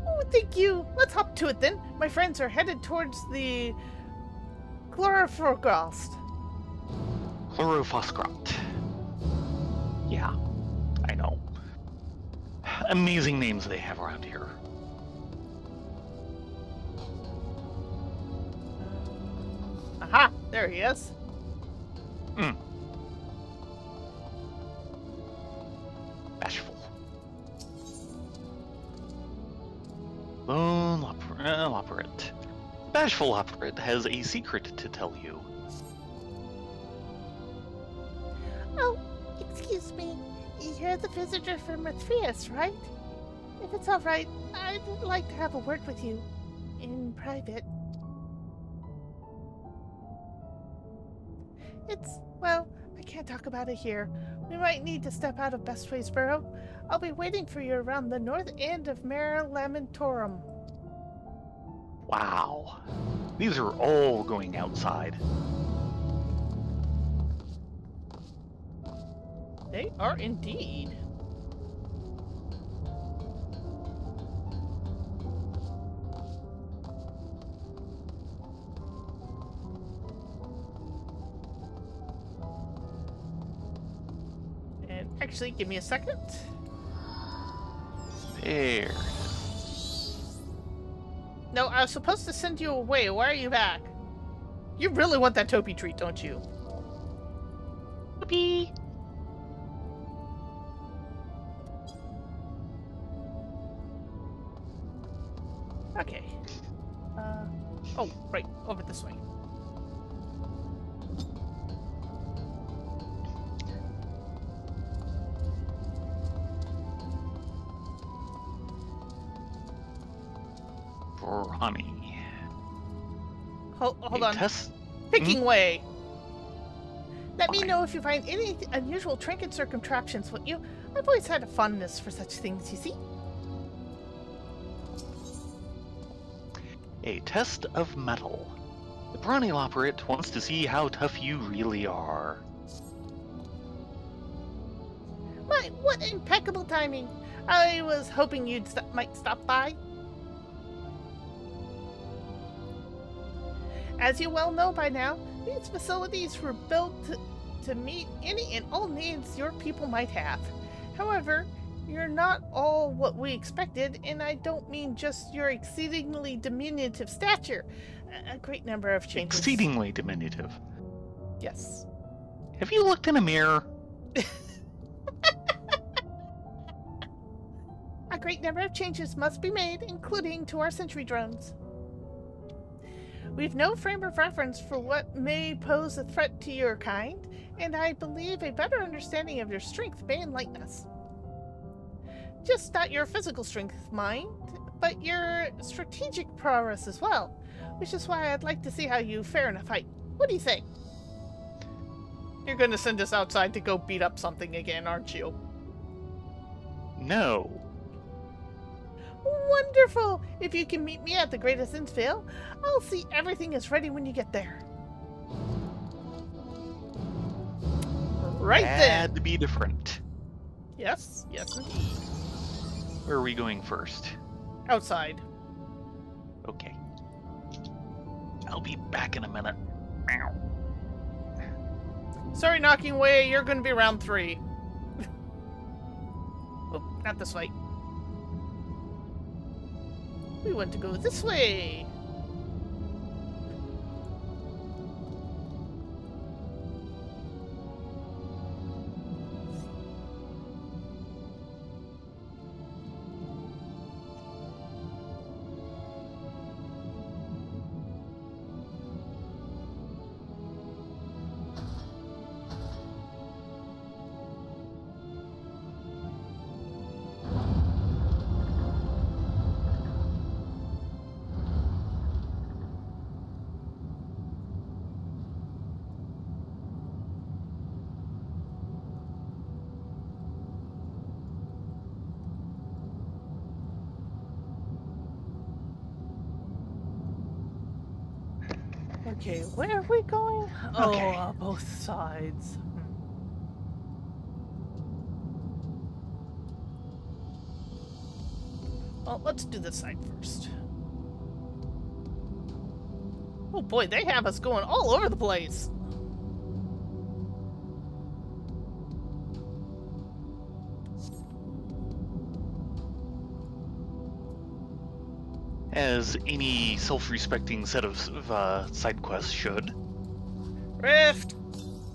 Oh, thank you. Let's hop to it then. My friends are headed towards the Chlorophosgrot.
Chlorophosgrot. Yeah. I know. Amazing names they have around here.
Aha! There he is.
Bashful. Lone Loperate. Bashful Loperate has a secret to tell you.
Oh, excuse me. You're the visitor from Mithridates, right? If it's all right, I'd like to have a word with you. In private. Well, I can't talk about it here. We might need to step out of Bestway's Burrow. I'll be waiting for you around the north end of Mare Lamentorum.
Wow. These are all going outside.
They are indeed. And actually, give me a second.
There.
No, I was supposed to send you away. Why are you back? You really want that Topi treat, don't you?
Topi.
Okay. Oh, right. Over this way.
For honey.
Hold on.
Test?
Picking way. Let me know if you find any unusual trinkets or contraptions, will you? I've always had a fondness for such things, you see.
A test of metal. The Brawny Loperate wants to see how tough you really are.
My, what impeccable timing. I was hoping you might stop by. As you well know by now, these facilities were built to meet any and all needs your people might have. However, you're not all what we expected, and I don't mean just your exceedingly diminutive stature. A great number of changes.
Exceedingly diminutive.
Yes.
Have you looked in a mirror?
A great number of changes must be made, including to our sentry drones. We've no frame of reference for what may pose a threat to your kind, and I believe a better understanding of your strength may enlighten us. Just not your physical strength, mind, but your strategic prowess as well, which is why I'd like to see how you fare in a fight. What do you say? You're gonna send us outside to go beat up something again, aren't you?
No.
Wonderful! If you can meet me at the Greatest Innsvale, I'll see everything is ready when you get there. Right then!
Had to be different.
Yes, yes indeed.
Where are we going first?
Outside.
Okay. I'll be back in a minute. Meow.
Sorry, knocking away, you're gonna be round 3. Oh, not this way. We want to go this way. Okay, where are we going?
Okay.
Oh, both sides. Well, let's do this side first. Oh boy, they have us going all over the place.
As any self-respecting set of side quests should.
Rift,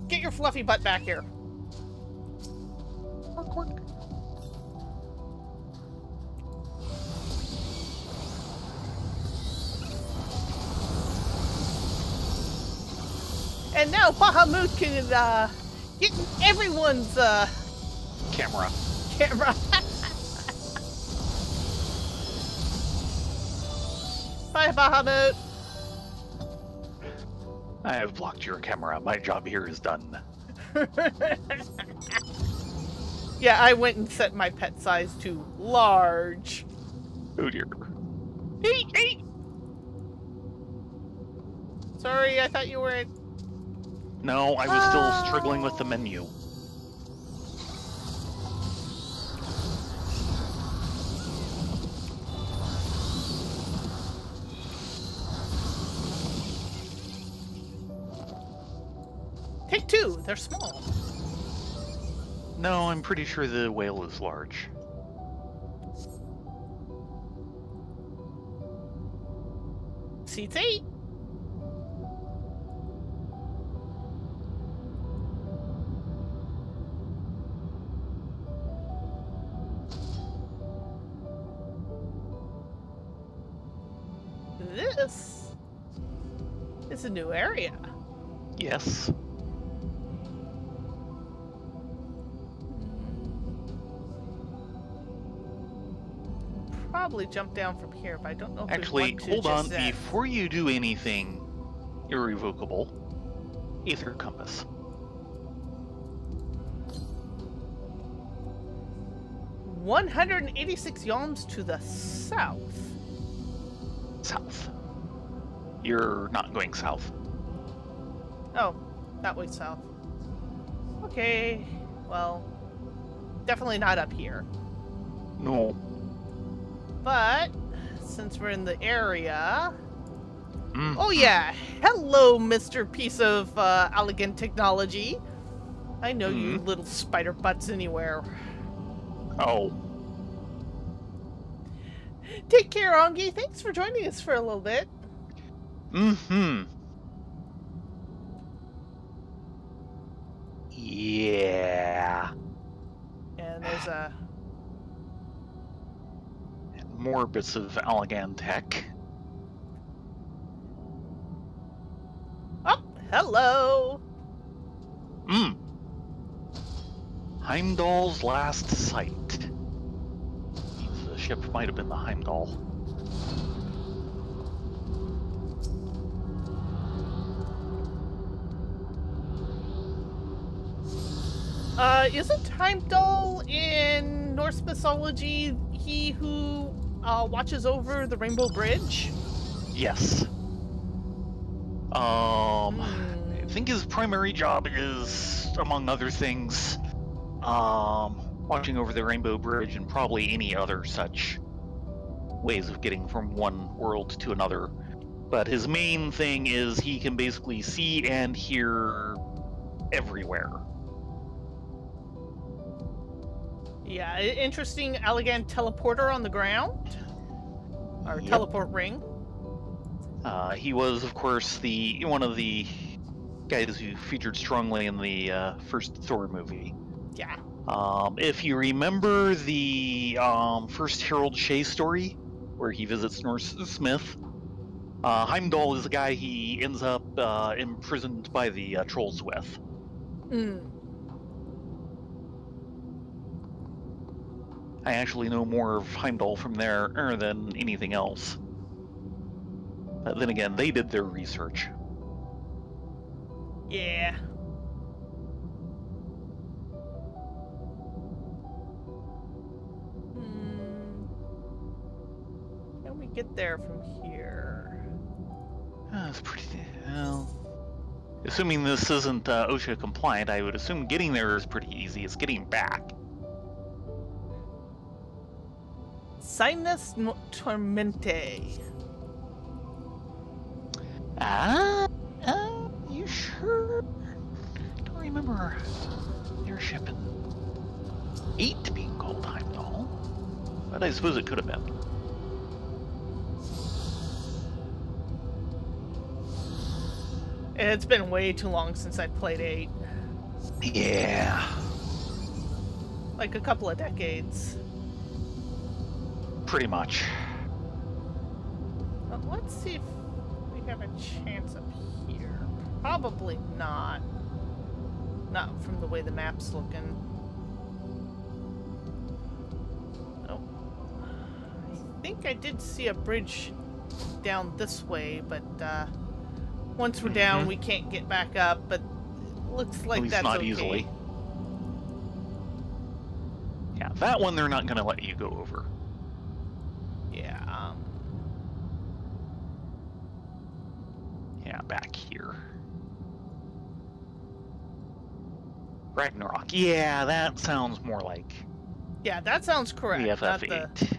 get your fluffy butt back here.
Work, work.
And now Bahamut can get in everyone's
Camera.
camera. Bye, Bahamut.
I have blocked your camera. My job here is done.
Yeah, I went and set my pet size to large.
Oh dear. Hey, hey!
Sorry, I thought you were at...
No, I was still struggling with the menu.
Take 2, they're small.
No, I'm pretty sure the whale is large.
Seats 8. This is a new area.
Yes.
Probably jump down from here, but I don't know if
Actually,
we want to
hold on.
just yet.
Before you do anything irrevocable, Aether Compass.
$186 yalms to the south.
South. You're not going south.
Oh, that way south. Okay, well, definitely not up here.
No.
But, since we're in the area...
Mm.
Oh yeah, hello, Mr. Piece of elegant technology. I know you little spider butts anywhere.
Oh.
Take care, Ongi. Thanks for joining us for a little bit.
Mm-hmm. Yeah.
And there's a...
More bits of Allegan tech.
Oh, hello.
Heimdall's last sight. The ship might have been the Heimdall.
Isn't Heimdall in Norse mythology he who watches over the Rainbow Bridge?
Yes. I think his primary job is, among other things, watching over the Rainbow Bridge and probably any other such ways of getting from one world to another. But his main thing is he can basically see and hear everywhere.
Yeah, interesting, elegant teleporter on the ground. Or
Yep.
teleport ring.
He was, of course, one of the guys who featured strongly in the first Thor movie.
Yeah.
If you remember the first Harold Shea story, where he visits Norse Smith, Heimdall is the guy he ends up imprisoned by the trolls with. I actually know more of Heimdall from there than anything else. But then again, they did their research.
Yeah. Can we get there from here?
That's pretty... well... Assuming this isn't OSHA compliant, I would assume getting there is pretty easy. It's getting back.
Sinus Tormente.
You sure? Don't remember airship in 8 being called Heimdall, but I suppose it could have been.
It's been way too long since I played 8.
Yeah.
Like a couple of decades.
Pretty much.
Well, let's see if we have a chance up here. Probably not. Not from the way the map's looking. Oh. I think I did see a bridge down this way, but once we're down, we can't get back up, but it looks like
At least
that's
not
okay.
easily. Yeah, that one they're not going to let you go over.
Yeah,
Yeah, back here. Ragnarok. Yeah, that sounds more like
yeah, that sounds correct.
the
not
FF8.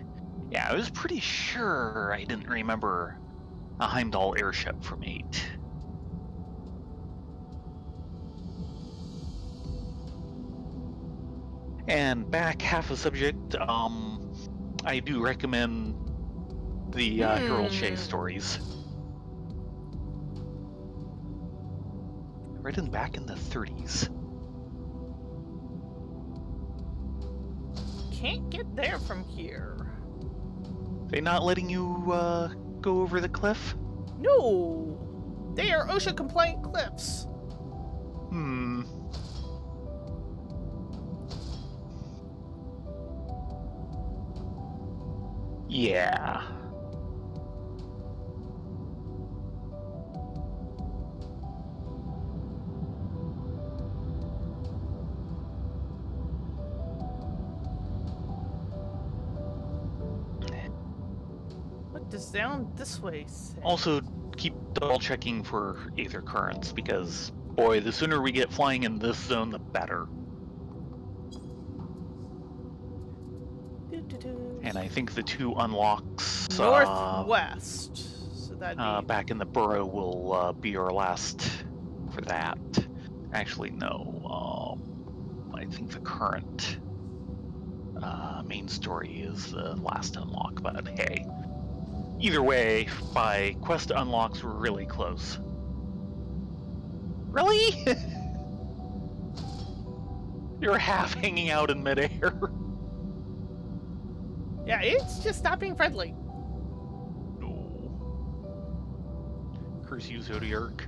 Yeah, I was pretty sure I didn't remember a Heimdall airship from 8. And back half a subject, I do recommend the Harold Shea stories. Written back in the 30s.
Can't get there from here.
They not letting you go over the cliff?
No! They are OSHA compliant cliffs.
Yeah.
What does down this way say?
Also, keep double checking for aether currents, because, boy, the sooner we get flying in this zone, the better. And I think the 2 unlocks
Northwest. So that'd be
back in the burrow will be our last for that. Actually, no. I think the current main story is the last unlock, but hey. Either way, by quest unlocks, we're really close. Really? You're half hanging out in midair.
yeah, it's just not being friendly.
No. Curse you, Zodiark.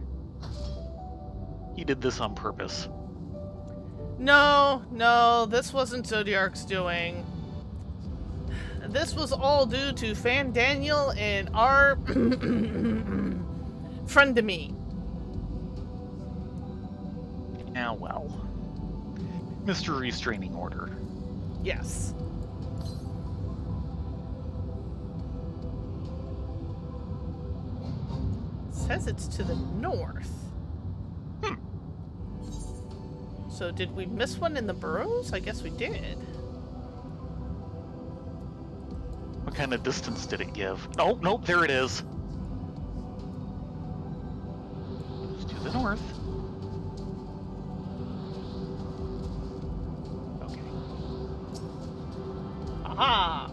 He did this on purpose.
No, this wasn't Zodiark's doing. This was all due to Fan Daniel and our friend to me.
Yeah, well. Mr. Restraining Order.
Yes. Says it's to the north. So did we miss one in the burrows? I guess we did.
What kind of distance did it give? Oh, nope, there it is. It's to the north. Okay.
Aha!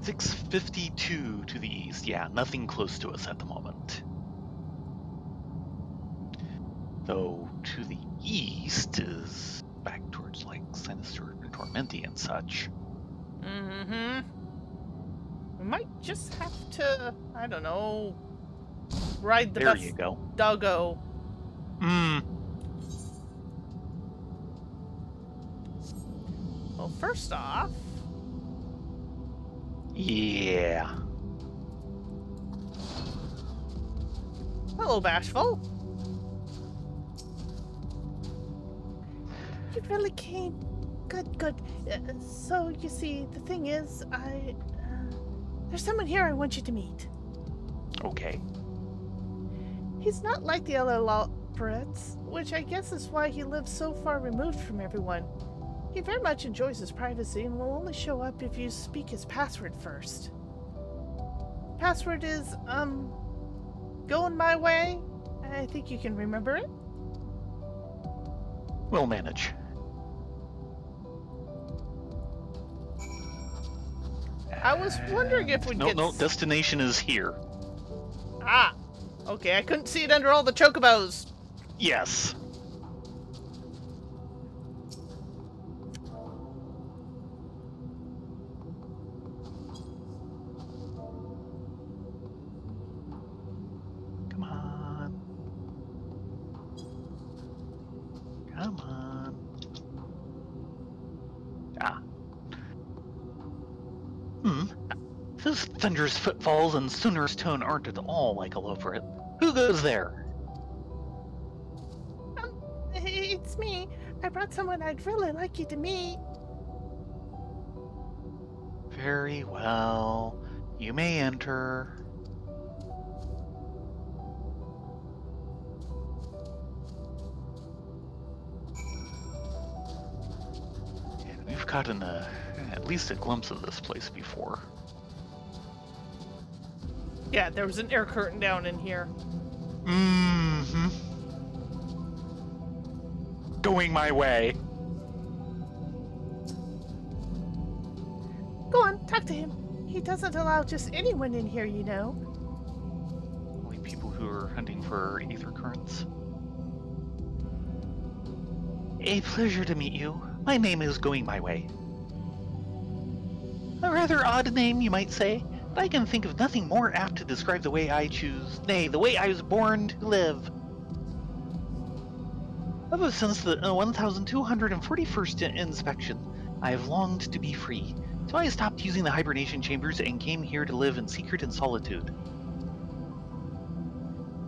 652 to the east. Yeah, nothing close to us at the moment. Though to the east is back towards like Sinister and Tormenti and such.
Mm-hmm. We might just have to, I don't know, ride the
There
bus
you go.
doggo. Well, first off...
Yeah.
Hello, Bashful. You really came. Good, good. So, you see, the thing is, there's someone here I want you to meet.
Okay.
He's not like the other Lawbreds, which I guess is why he lives so far removed from everyone. He very much enjoys his privacy and will only show up if you speak his password first. Password is, going my way. I think you can remember it.
We'll manage.
I was wondering if we'd get...
No, destination is here.
Ah! Okay, I couldn't see it under all the chocobos.
Yes. Come on. Come on. Ah. Those thunderous footfalls and Soonar's tone aren't at all like a Lowbrit. Who goes there?
It's me. I brought someone I'd really like you to meet.
Very well. You may enter. And we've gotten at least a glimpse of this place before.
Yeah, there was an air curtain down in here.
Mm-hmm. Going my way.
Go on, talk to him. He doesn't allow just anyone in here, you know.
Only people who are hunting for aether currents. A pleasure to meet you. My name is Going My Way. A rather odd name, you might say, but I can think of nothing more apt to describe the way I choose, nay, the way I was born to live. Ever since the 1241st inspection, I have longed to be free, so I stopped using the hibernation chambers and came here to live in secret and solitude.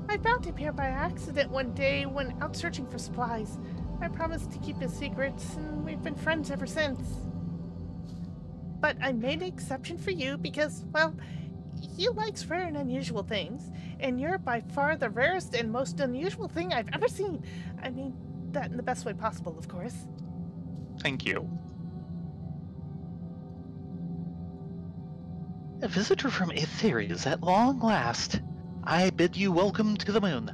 I found him here by accident one day when out searching for supplies. I promised to keep his secrets, and we've been friends ever since. But I made an exception for you because, well, he likes rare and unusual things, and you're by far the rarest and most unusual thing I've ever seen. I mean, that in the best way possible, of course.
Thank you. A visitor from Aetherius at long last. I bid you welcome to the moon.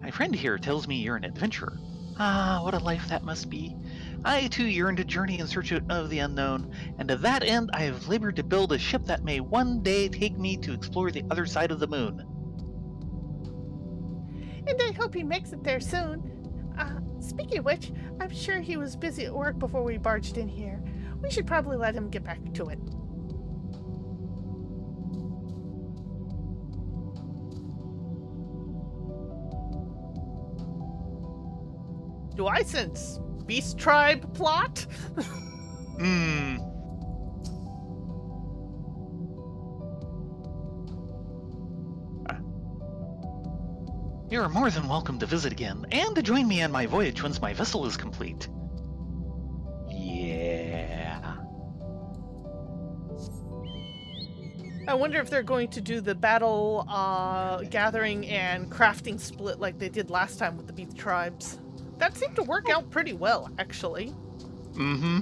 My friend here tells me you're an adventurer. Ah, what a life that must be. I too yearn to journey in search of the unknown, and to that end I have labored to build a ship that may one day take me to explore the other side of the moon.
And I hope he makes it there soon. Speaking of which, I'm sure he was busy at work before we barged in here. We should probably let him get back to it. Do I sense Beast Tribe plot?
You are more than welcome to visit again, and to join me on my voyage once my vessel is complete. Yeah.
I wonder if they're going to do the battle gathering and crafting split like they did last time with the beef tribes. That seemed to work out pretty well, actually.
Mm-hmm.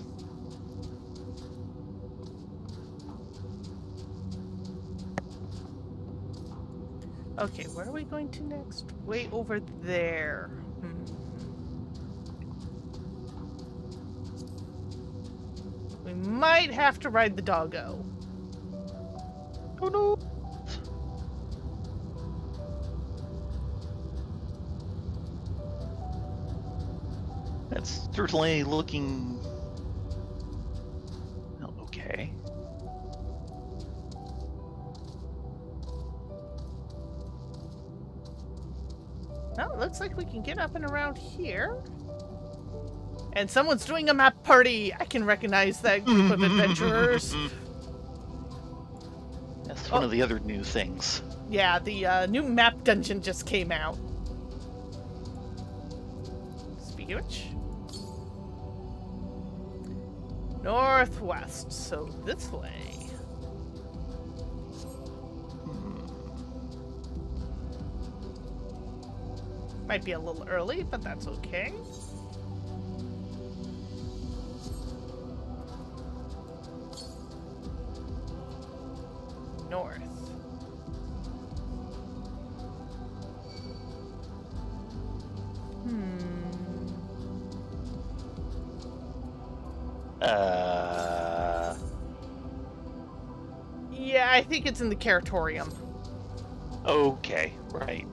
Okay, where are we going to next? Way over there. We might have to ride the doggo.
Oh no! That's certainly looking... Oh, okay.
Well, it looks like we can get up and around here. And someone's doing a map party! I can recognize that group of adventurers.
That's one of the other new things.
Yeah, the new map dungeon just came out. Speaking of which... northwest, so this way. Might be a little early, but that's okay. North. Yeah, I think it's in the Caratorium.
Okay, right.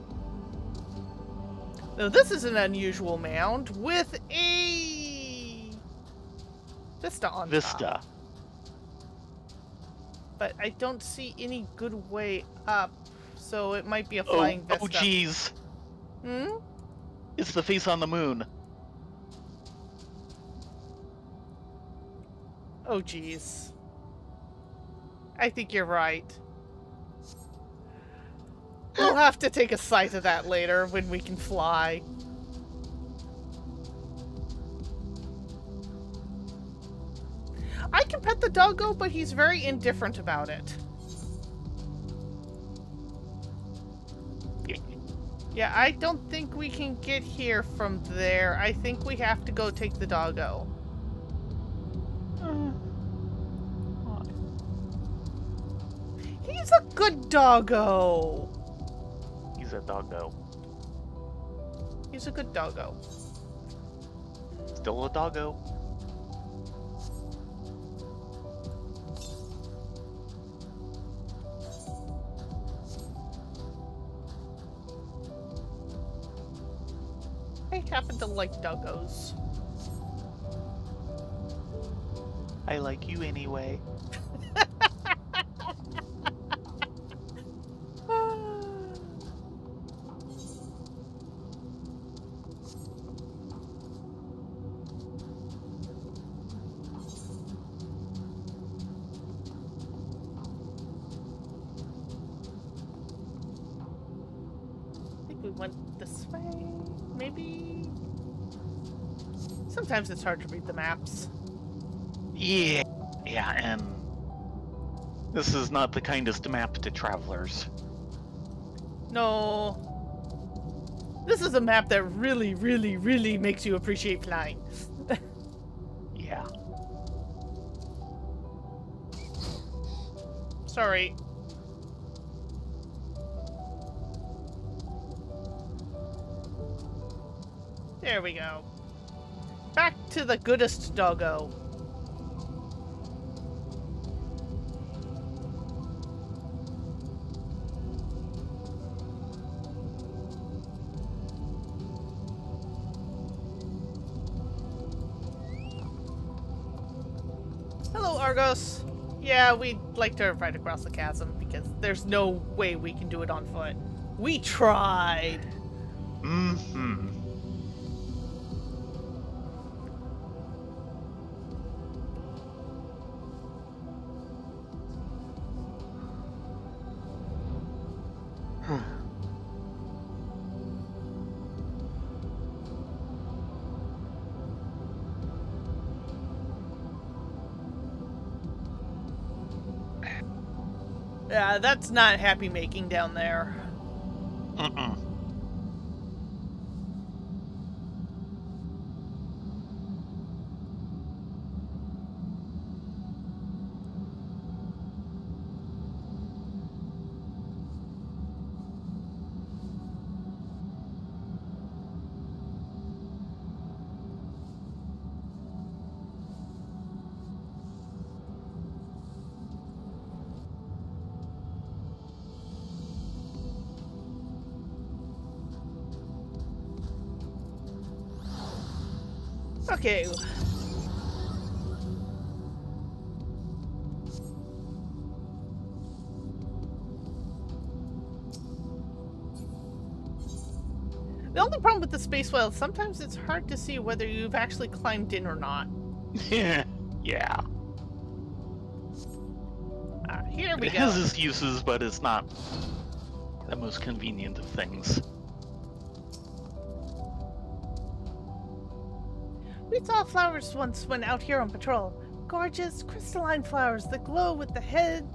Now, this is an unusual mound with a vista on
Vista.
top. But I don't see any good way up, so it might be a flying vista.
Oh, jeez.
Hmm?
It's the face on the moon.
Oh, jeez. I think you're right. We'll have to take a sight of that later when we can fly. I can pet the doggo, but he's very indifferent about it. Yeah, I don't think we can get here from there. I think we have to go take the doggo. He's a good doggo.
He's a doggo.
He's a good doggo.
Still a doggo.
I happen to like doggos.
I like you anyway.
I think we went this way, maybe? Sometimes it's hard to read the maps.
Yeah, and this is not the kindest map to travelers.
No. This is a map that really, really, really makes you appreciate flying.
Yeah.
Sorry. There we go. Back to the goodest doggo. Hello, Argos. Yeah, we'd like to ride across the chasm because there's no way we can do it on foot. We tried.
Mm-hmm.
Yeah, that's not happy making down there.
Mm-mm.
Okay. The only problem with the space whale, sometimes it's hard to see whether you've actually climbed in or not.
Yeah.
Here we
It
go.
has its uses, but it's not the most convenient of things.
We saw flowers once when out here on patrol. Gorgeous crystalline flowers that glow with the heads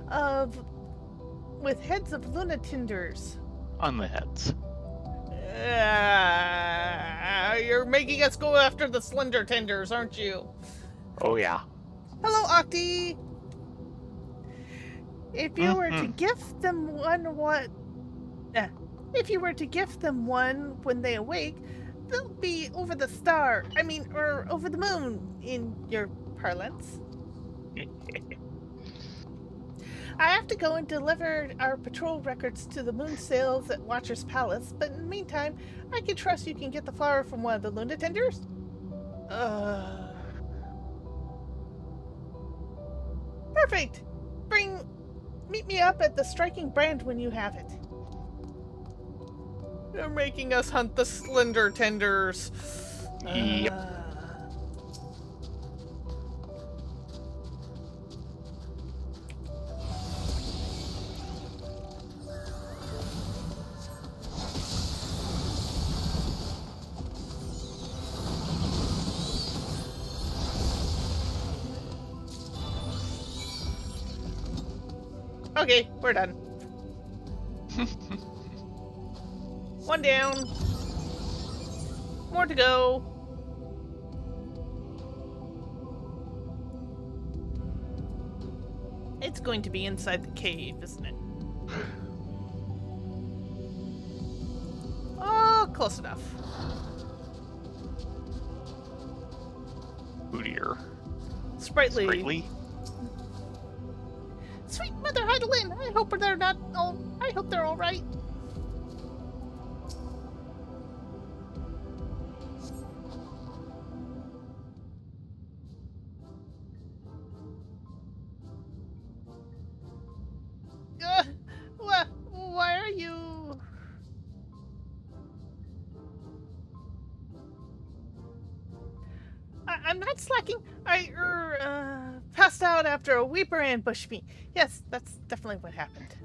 of lunatinders.
On the heads.
You're making us go after the slender tenders, aren't you?
Oh yeah.
Hello, Octi. If you were to gift them one when they awake, they'll be over the star. Or over the moon, in your parlance. I have to go and deliver our patrol records to the moon sails at Watcher's Palace, but in the meantime, I can trust you can get the flower from one of the lunatenders? Perfect! Meet me up at the striking brand when you have it. They're making us hunt the slender tenders.
Yep.
Okay, we're done. One down. More to go. It's going to be inside the cave, isn't it? Oh, close enough.
Oh dear.
Sprightly. Sweet Mother Heidelin, I hope they're all right. Why are you? I'm not slacking. I passed out after a weeper ambushed me. Yes, that's definitely what happened.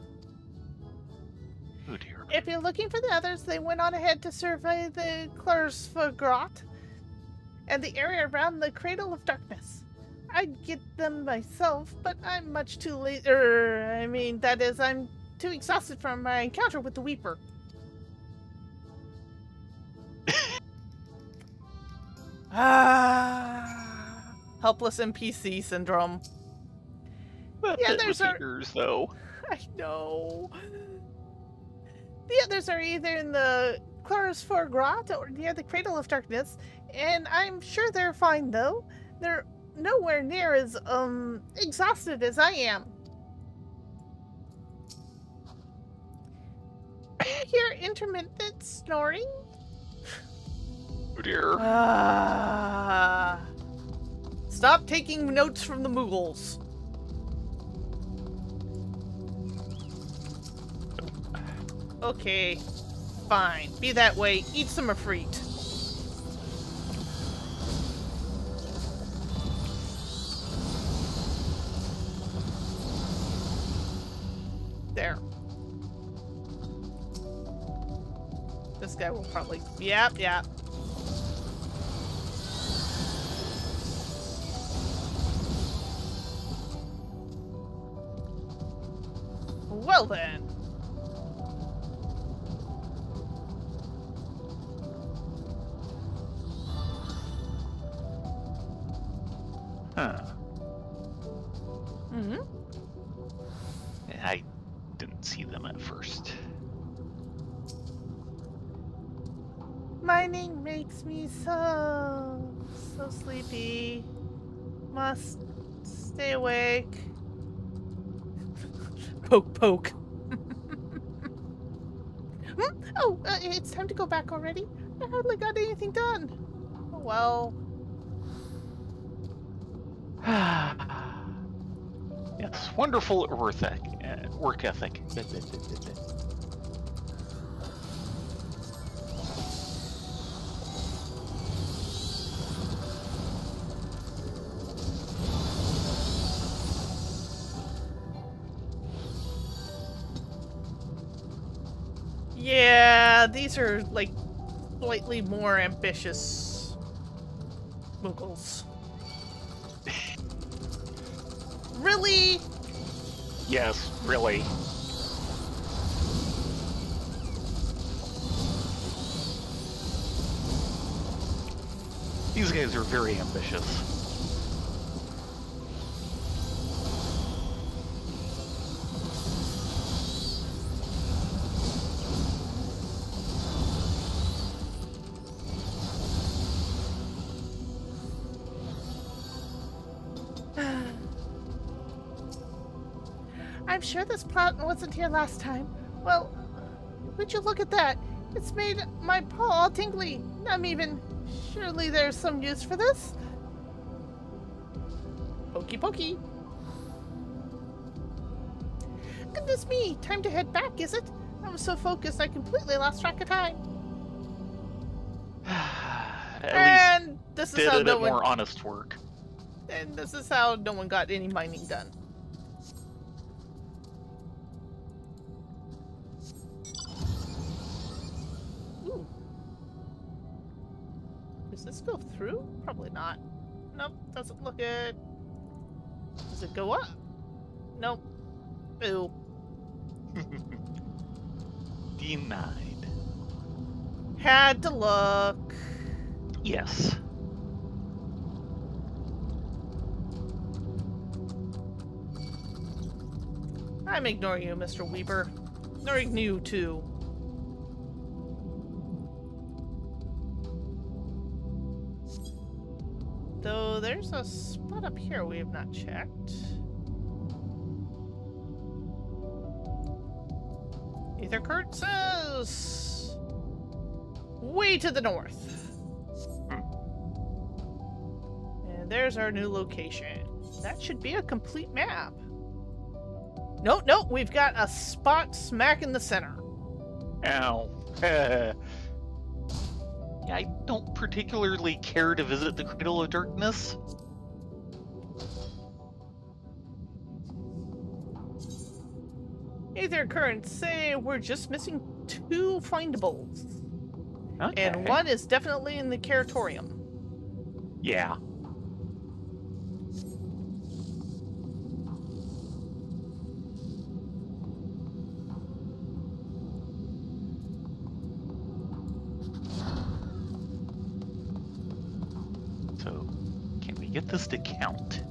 Oh dear.
If you're looking for the others, they went on ahead to survey the Clarsfagrot and the area around the Cradle of Darkness. I'd get them myself, but I'm much too late. I'm too exhausted from my encounter with the Weeper. Helpless NPC syndrome.
There's others, though.
I know. The others are either in the Clarsfagrot or near the Cradle of Darkness, and I'm sure they're fine, though. They're nowhere near as, exhausted as I am. Do you hear intermittent snoring?
Oh dear.
Stop taking notes from the Moogles. Okay, fine. Be that way. Eat some Efreet. There. This guy will probably... Yep. Well then.
Huh.
Mm-hmm.
I didn't see them at first.
Mining makes me so sleepy. Must stay awake. Poke, poke. Oh, it's time to go back already. I hardly got anything done. Oh, well.
Yes, wonderful work ethic.
Yeah, these are like slightly more ambitious Muggles. Really?
Yes, really. These guys are very ambitious.
I'm sure this plot wasn't here last time. Well, would you look at that? It's made my paw all tingly. Surely there's some use for this? Pokey pokey. Goodness me, time to head back, is it? I was so focused I completely lost track of time.
At
this
least
is how
did a bit more honest work.
And this is how no one got any mining done. Ooh. Does this go through? Probably not. Nope, doesn't look it. Does it go up? Nope. Ew.
Denied.
Had to look.
Yes.
I'm ignoring you, Mr. Weaver. Ignoring you, too. Though there's a spot up here we have not checked. Ether Kurt says way to the north. And there's our new location. That should be a complete map. Nope, we've got a spot smack in the center.
Ow. Yeah, I don't particularly care to visit the Cradle of Darkness.
Ether Currents say we're just missing 2 findables.
Okay.
And one is definitely in the Curatorium.
Yeah. So, can we get this to count?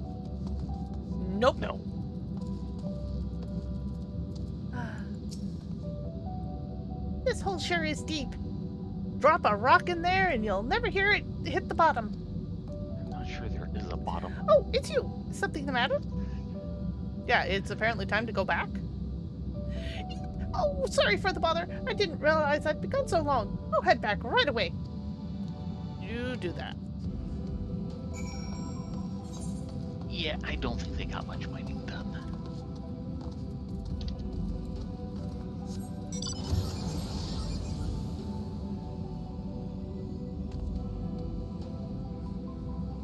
Nope.
No.
This hole sure is deep. Drop a rock in there and you'll never hear it hit the bottom.
I'm not sure there is a bottom.
Oh, it's you. Is something the matter? Yeah, it's apparently time to go back. Oh, sorry for the bother. I didn't realize I'd been gone so long. I'll head back right away. You do that.
Yeah, I don't think they got much mining done.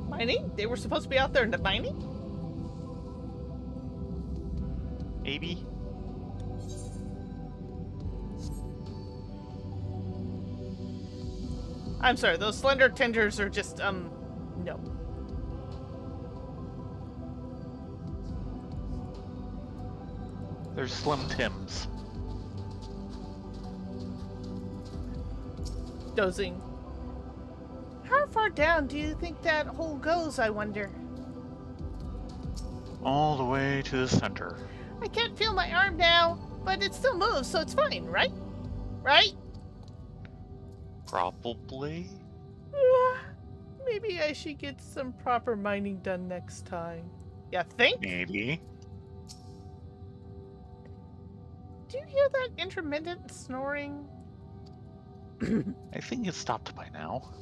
Mining? They were supposed to be out there mining?
Maybe.
I'm sorry, those slender tenders are just, no.
There's Slim Tims.
Dozing. How far down do you think that hole goes, I wonder?
All the way to the center.
I can't feel my arm now, but it still moves, so it's fine, right? Right?
Probably.
Maybe I should get some proper mining done next time. You think?
Maybe.
Do you hear that intermittent snoring?
I think it stopped by now.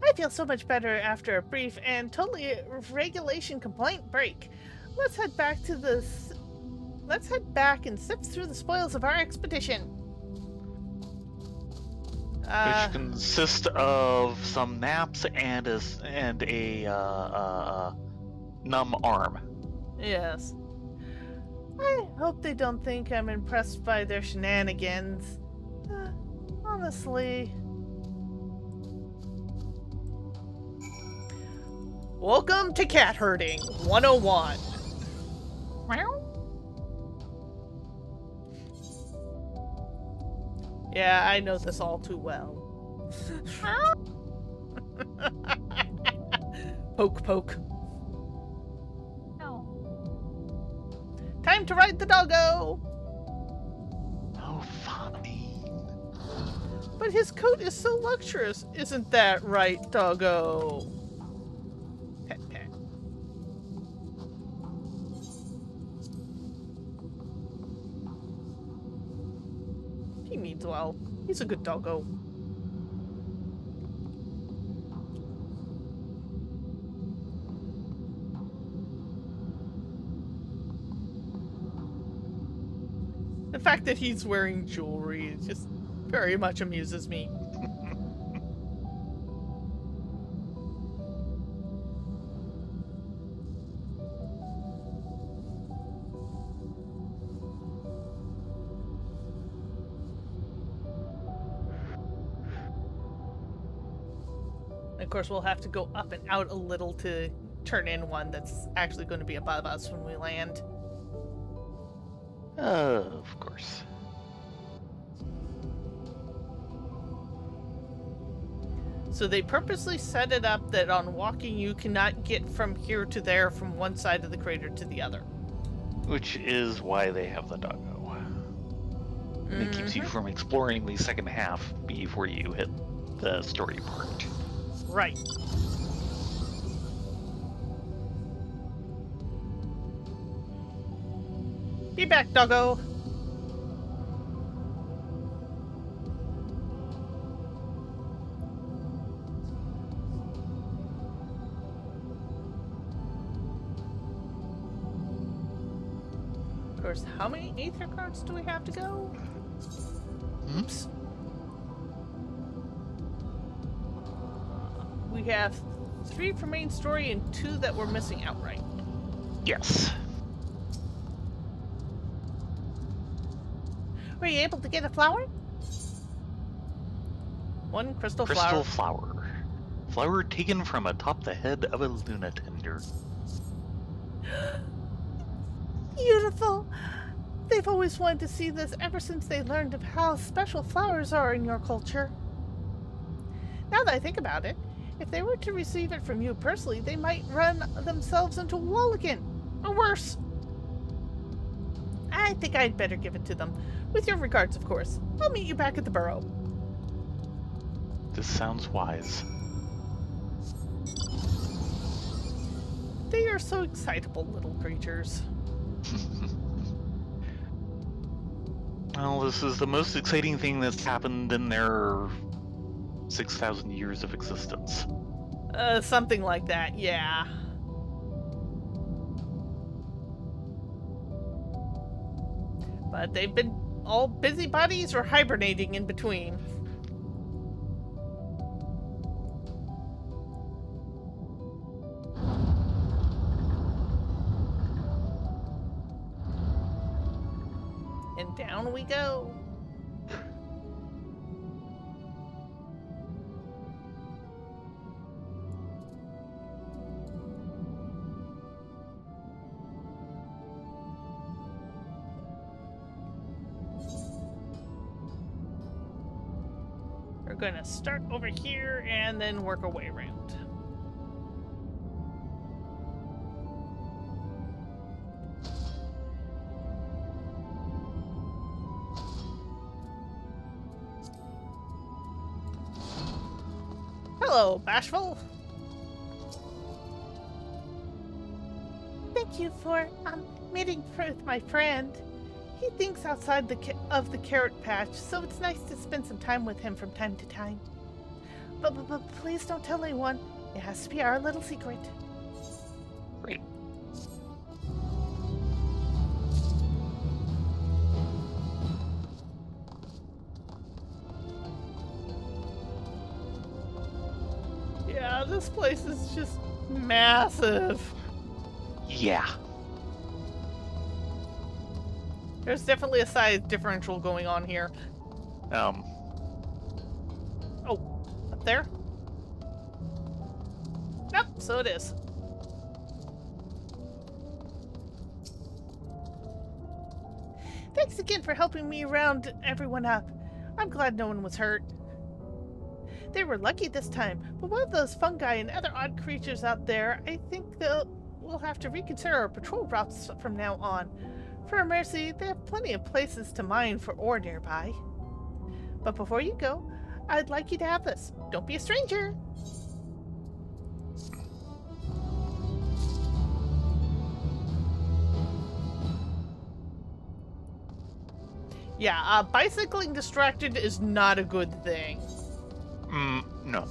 I feel so much better after a brief and totally regulation complaint break. Let's head back to Let's head back and sift through the spoils of our expedition.
Which consists of some naps and a numb arm.
Yes. I hope they don't think I'm impressed by their shenanigans. Honestly. Welcome to Cat Herding 101. Yeah, I know this all too well. Poke, poke.
No.
Time to ride the doggo!
Oh, fine.
But his coat is so luxurious, isn't that right, doggo? Pet, pet. He means well. He's a good doggo. The fact that he's wearing jewelry just very much amuses me. Of course, we'll have to go up and out a little to turn in one that's actually going to be above us when we land.
Of course.
So they purposely set it up that on walking you cannot get from here to there from one side of the crater to the other.
Which is why they have the doggo. And it keeps you from exploring the second half before you hit the story part.
Right. Be back, doggo. Of course, how many Aether cards do we have to go? Oops. We have 3 for main story and 2 that we're missing outright.
Yes.
Were you able to get a flower? 1 crystal flower.
Crystal flower. Flower taken from atop the head of a Luna tender.
Beautiful! They've always wanted to see this ever since they learned of how special flowers are in your culture. Now that I think about it, if they were to receive it from you personally, they might run themselves into a wall again. Or worse. I think I'd better give it to them. With your regards, of course. I'll meet you back at the burrow.
This sounds wise.
They are so excitable little creatures.
Well, this is the most exciting thing that's happened in their 6,000 years of existence.
Something like that, yeah. But they've been all busybodies or hibernating in between. And down we go. gonna start over here and then work our way around. Hello, Bashful. Thank you for meeting with my friend. He thinks outside of the carrot patch, so it's nice to spend some time with him from time to time. But please don't tell anyone. It has to be our little secret.
Great.
Yeah, this place is just massive.
Yeah.
There's definitely a size differential going on here. Oh, up there? Nope, so it is. Thanks again for helping me round everyone up. I'm glad no one was hurt. They were lucky this time, but one of those fungi and other odd creatures out there, I think we'll have to reconsider our patrol routes from now on. For mercy, they have plenty of places to mine for ore nearby. But before you go, I'd like you to have this. Don't be a stranger! Yeah, bicycling distracted is not a good thing.
No.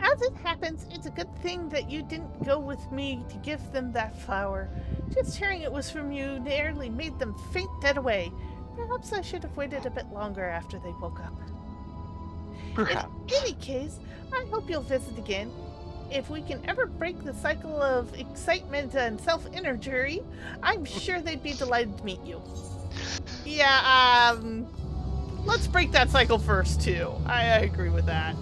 As it happens, it's a good thing that you didn't go with me to give them that flower. Just hearing it was from you nearly made them faint dead away. Perhaps I should have waited a bit longer after they woke up.
Perhaps.
In any case, I hope you'll visit again. If we can ever break the cycle of excitement and self-injury, I'm sure they'd be delighted to meet you. Yeah, let's break that cycle first, too. I agree with that.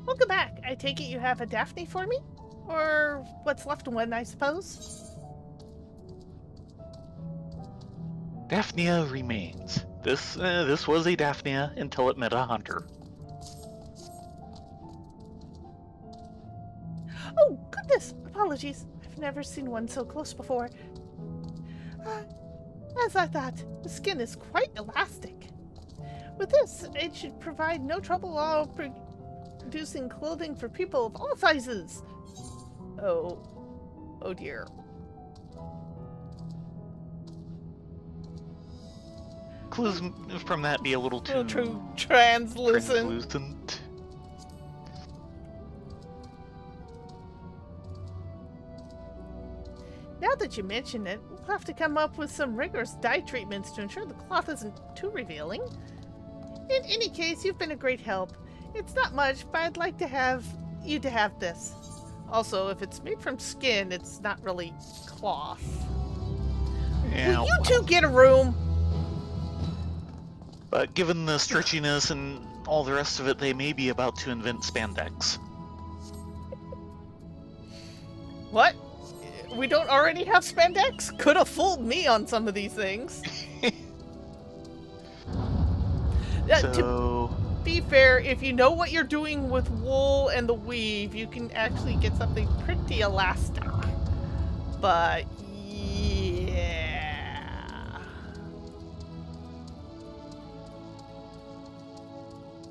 Welcome back. I take it you have a Daphne for me? Or what's left of one, I suppose?
Daphnia remains. This was a Daphnia until it met a hunter.
Oh, goodness! Apologies. I've never seen one so close before. As I thought, the skin is quite elastic. With this, it should provide no trouble while producing clothing for people of all sizes. Oh dear.
Clues from that be a little too
translucent. Now that you mention it, we'll have to come up with some rigorous dye treatments to ensure the cloth isn't too revealing. In any case, you've been a great help. It's not much, but I'd like to have you to have this. Also, if it's made from skin, it's not really cloth.
Yeah,
Will you two get a room?
But given the stretchiness and all the rest of it, they may be about to invent spandex.
What? We don't already have spandex? Could have fooled me on some of these things. To be fair, if you know what you're doing with wool and the weave, you can actually get something pretty elastic. But yeah.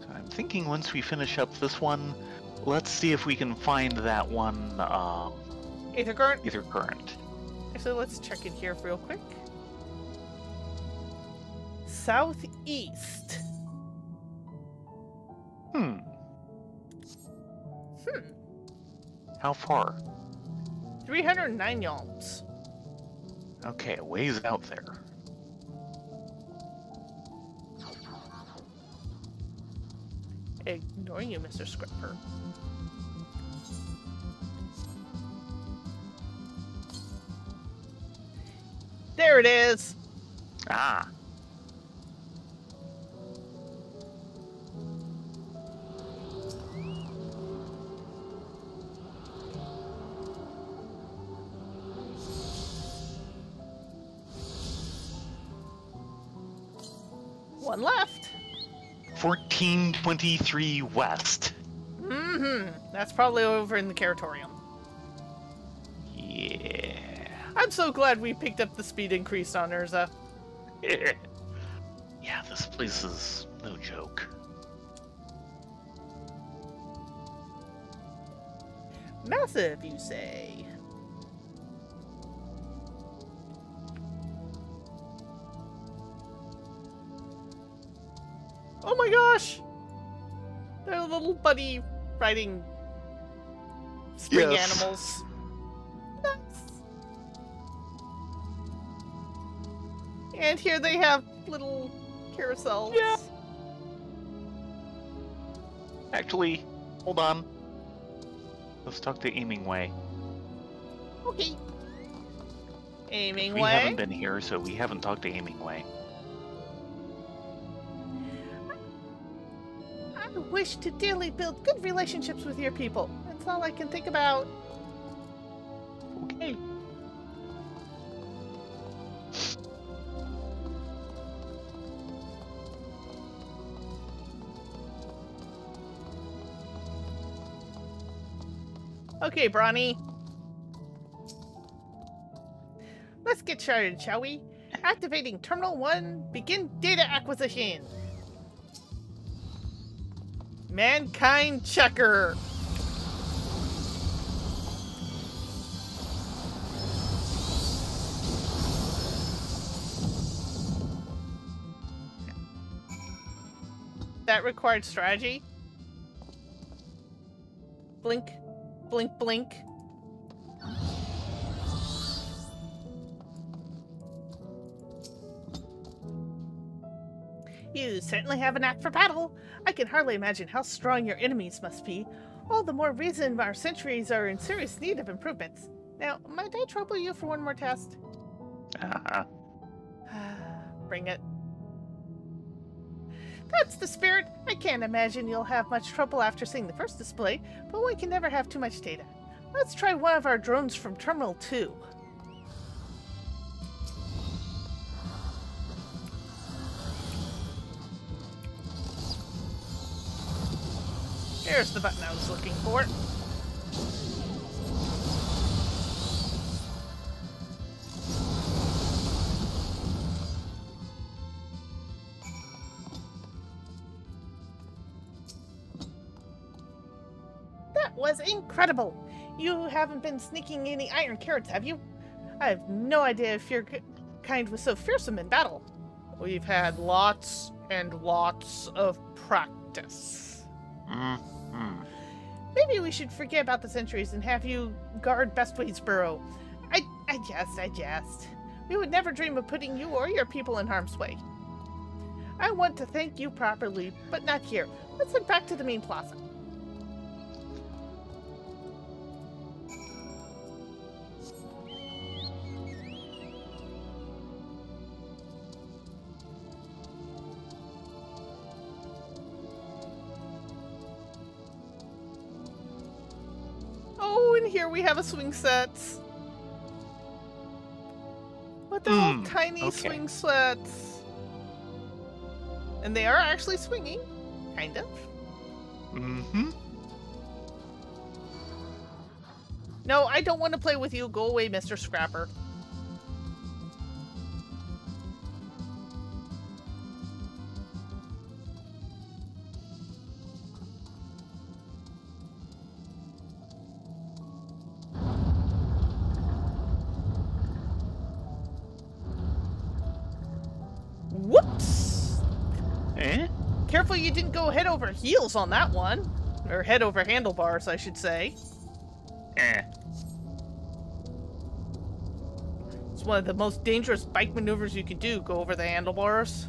So I'm thinking once we finish up this one, let's see if we can find that one
Aether current?
Aether current.
Actually, let's check it here real quick. Southeast.
How far?
309 yalms.
Okay, a ways out there.
Ignoring you, Mr. Scrapper. There it is!
Ah.
One left.
1423 west.
That's probably over in the Curatorium.
Yeah.
I'm so glad we picked up the speed increase on Urza.
Yeah, this place is no joke.
Massive, you say? Oh my gosh! They're little buddy riding spring animals. Nice. And here they have little carousels.
Yeah. Actually, hold on. Let's talk to Aiming Way.
Okay. Aiming
We
Way?
haven't been here, so we haven't talked to Aiming Way.
I wish to dearly build good relationships with your people. That's all I can think about.
Okay.
Okay, Bronny. Let's get started, shall we? Activating Terminal 1, begin data acquisition. Mankind Checker. That required strategy. Blink, blink, blink. You certainly have a knack for battle. I can hardly imagine how strong your enemies must be. All the more reason our sentries are in serious need of improvements. Now, might I trouble you for one more test? Bring it. That's the spirit. I can't imagine you'll have much trouble after seeing the first display, but one can never have too much data. Let's try one of our drones from Terminal 2. There's the button I was looking for. That was incredible! You haven't been sneaking any iron carrots, have you? I have no idea if your kind was so fearsome in battle. We've had lots and lots of practice. Maybe we should forget about the sentries and have you guard Bestway's burrow. I jest. We would never dream of putting you or your people in harm's way. I want to thank you properly, but not here. Let's head back to the main plaza. Oh, and here we have a swing set. But they're all tiny swing sets. And they are actually swinging. Kind of. No, I don't want to play with you. Go away, Mr. Scrapper. Whoops!
Eh?
Careful you didn't go head over heels on that one. Or head over handlebars, I should say. It's one of the most dangerous bike maneuvers you can do, go over the handlebars.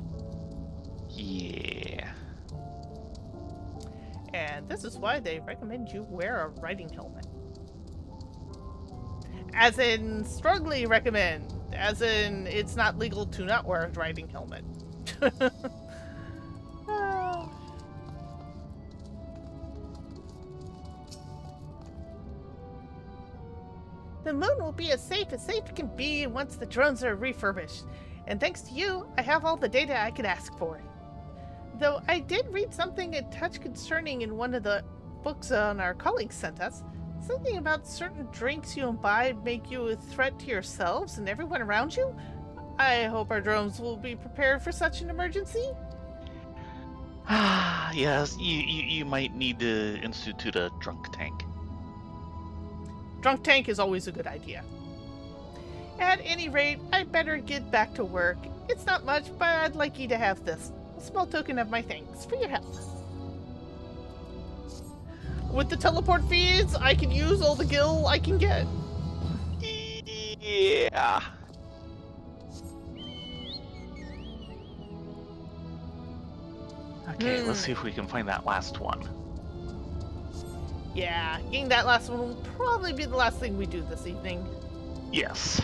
Yeah.
And this is why they recommend you wear a riding helmet. As in, strongly recommend. As in, it's not legal to not wear a riding helmet. The moon will be as safe can be once the drones are refurbished. And thanks to you, I have all the data I could ask for. Though I did read something a touch concerning in one of the books our colleagues sent us. Something about certain drinks you imbibe make you a threat to yourselves and everyone around you? I hope our drones will be prepared for such an emergency.
Yes, you might need to institute a drunk tank.
Drunk tank is always a good idea. At any rate, I better get back to work. It's not much, but I'd like you to have this. A small token of my thanks for your help. With the teleport feeds, I can use all the gil I can get.
Yeah. Okay, let's see if we can find that last one.
Yeah, getting that last one will probably be the last thing we do this evening.
Yes.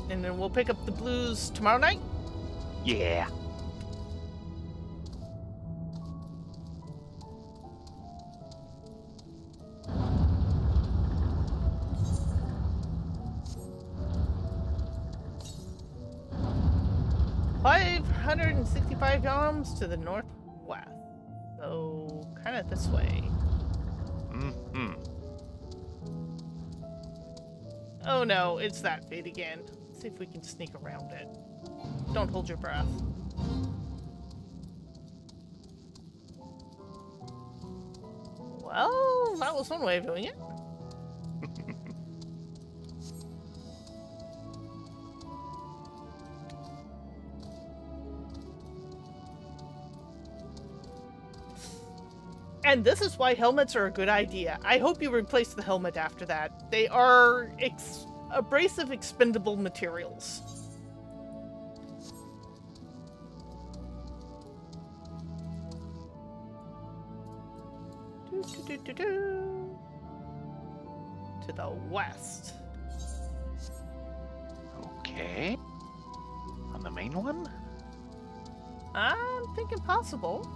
And then we'll pick up the blues tomorrow night?
Yeah.
$565 to the northwest. So, kind of this way.
Mm-hmm.
Oh no, it's that fade again. Let's see if we can sneak around it. Don't hold your breath. Well, that was one way of doing it. And this is why helmets are a good idea. I hope you replace the helmet after that. They are abrasive expendable materials. To the west.
Okay. On the main one?
I'm thinking possible.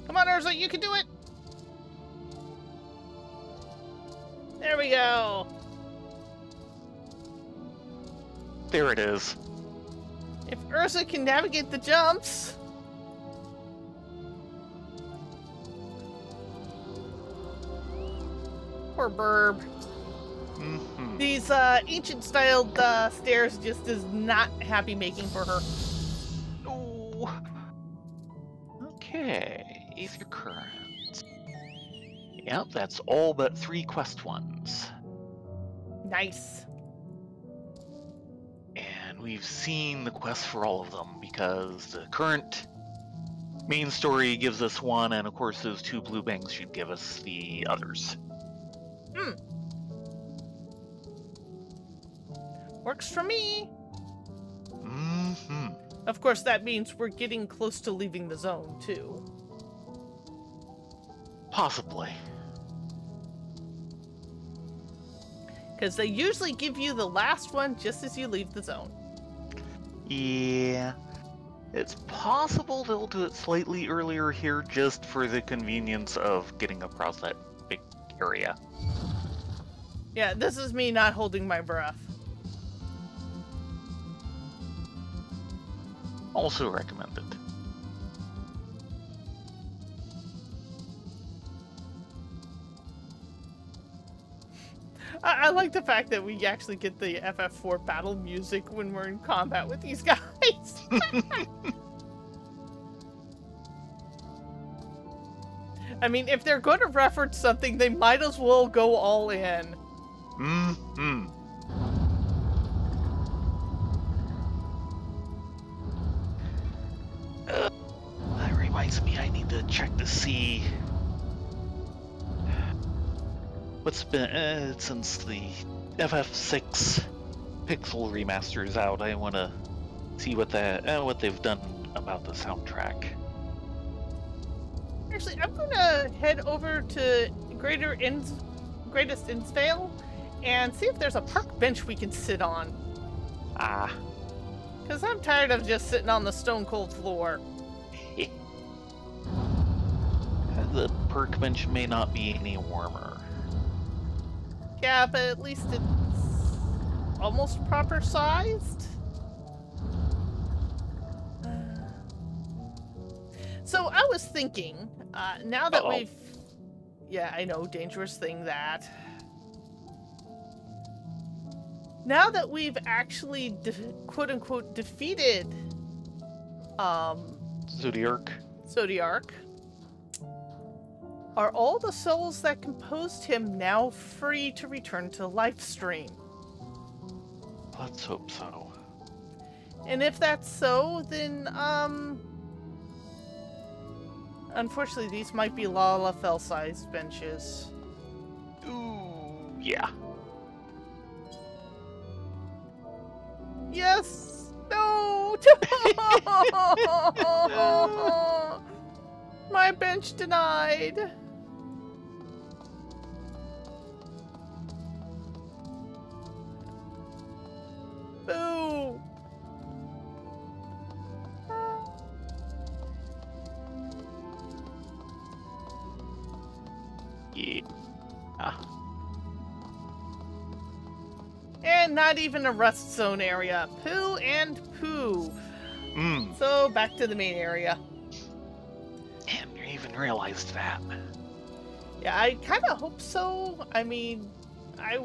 Come on, Urza, you can do it! There we go!
There it is.
If Urza can navigate the jumps... Poor Burb.
Mm-hmm.
These ancient-styled stairs just is not happy making for her.
Oh. Okay. Aether currents. Yep, that's all but 3 quest ones.
Nice.
And we've seen the quest for all of them because the current main story gives us one, and of course those 2 blue bangs should give us the others.
Works for me.
Mm-hmm.
Of course, that means we're getting close to leaving the zone, too.
Possibly.
Because they usually give you the last one just as you leave the zone.
Yeah. It's possible they'll do it slightly earlier here just for the convenience of getting across that big area.
Yeah, this is me not holding my breath.
Also recommended.
I like the fact that we actually get the FF4 battle music when we're in combat with these guys. I mean, if they're going to reference something, they might as well go all in.
Mm-hmm. That reminds me, I need to check to see what's been since the FF6 Pixel remaster's out. I want to see what they've done about the soundtrack.
Actually, I'm gonna head over to Greatest Innsvale and see if there's a park bench we can sit on.
Ah.
Because I'm tired of just sitting on the stone cold floor.
The park bench may not be any warmer.
Yeah, but at least it's almost proper sized. So I was thinking, now that we've... Yeah, I know, dangerous thing that. Now that we've actually, quote-unquote, defeated...
Zodiark.
Are all the souls that composed him now free to return to Lifestream?
Let's hope so.
And if that's so, then, unfortunately, these might be Lalafell-sized benches.
Ooh, yeah.
Yes! No! My bench denied! Boo!
Yeah.
And not even a rust zone area. Poo and poo. So back to the main area.
Damn, you even realized that.
Yeah, I kind of hope so. I mean, I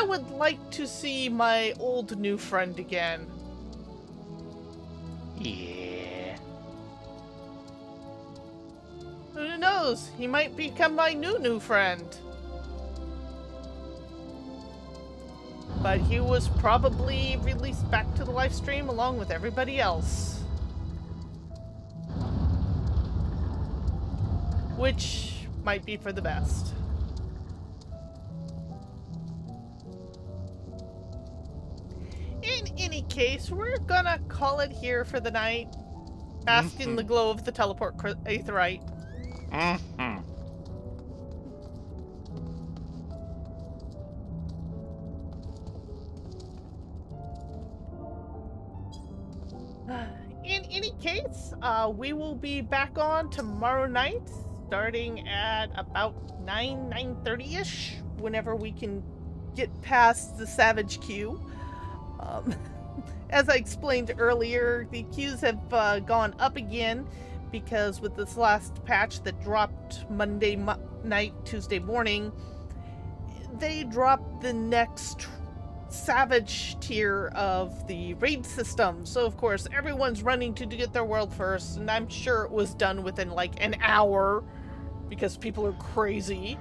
would like to see my old new friend again.
Yeah.
Who knows? He might become my new friend. But he was probably released back to the live stream along with everybody else. Which might be for the best. In any case, we're gonna call it here for the night. Bask in the glow of the teleport aetheryte. In any case, we will be back on tomorrow night, starting at about 9:30ish, whenever we can get past the Savage queue. As I explained earlier, the queues have gone up again because with this last patch that dropped Monday night, Tuesday morning, they dropped the next Savage tier of the raid system. So of course everyone's running to get their world first, and I'm sure it was done within like an hour because people are crazy.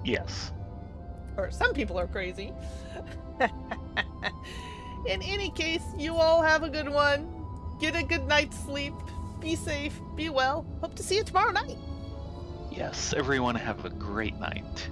Yes.
Or some people are crazy. In any case, you all have a good one. Get a good night's sleep. Be safe. Be well. Hope to see you tomorrow night.
Yes, everyone have a great night.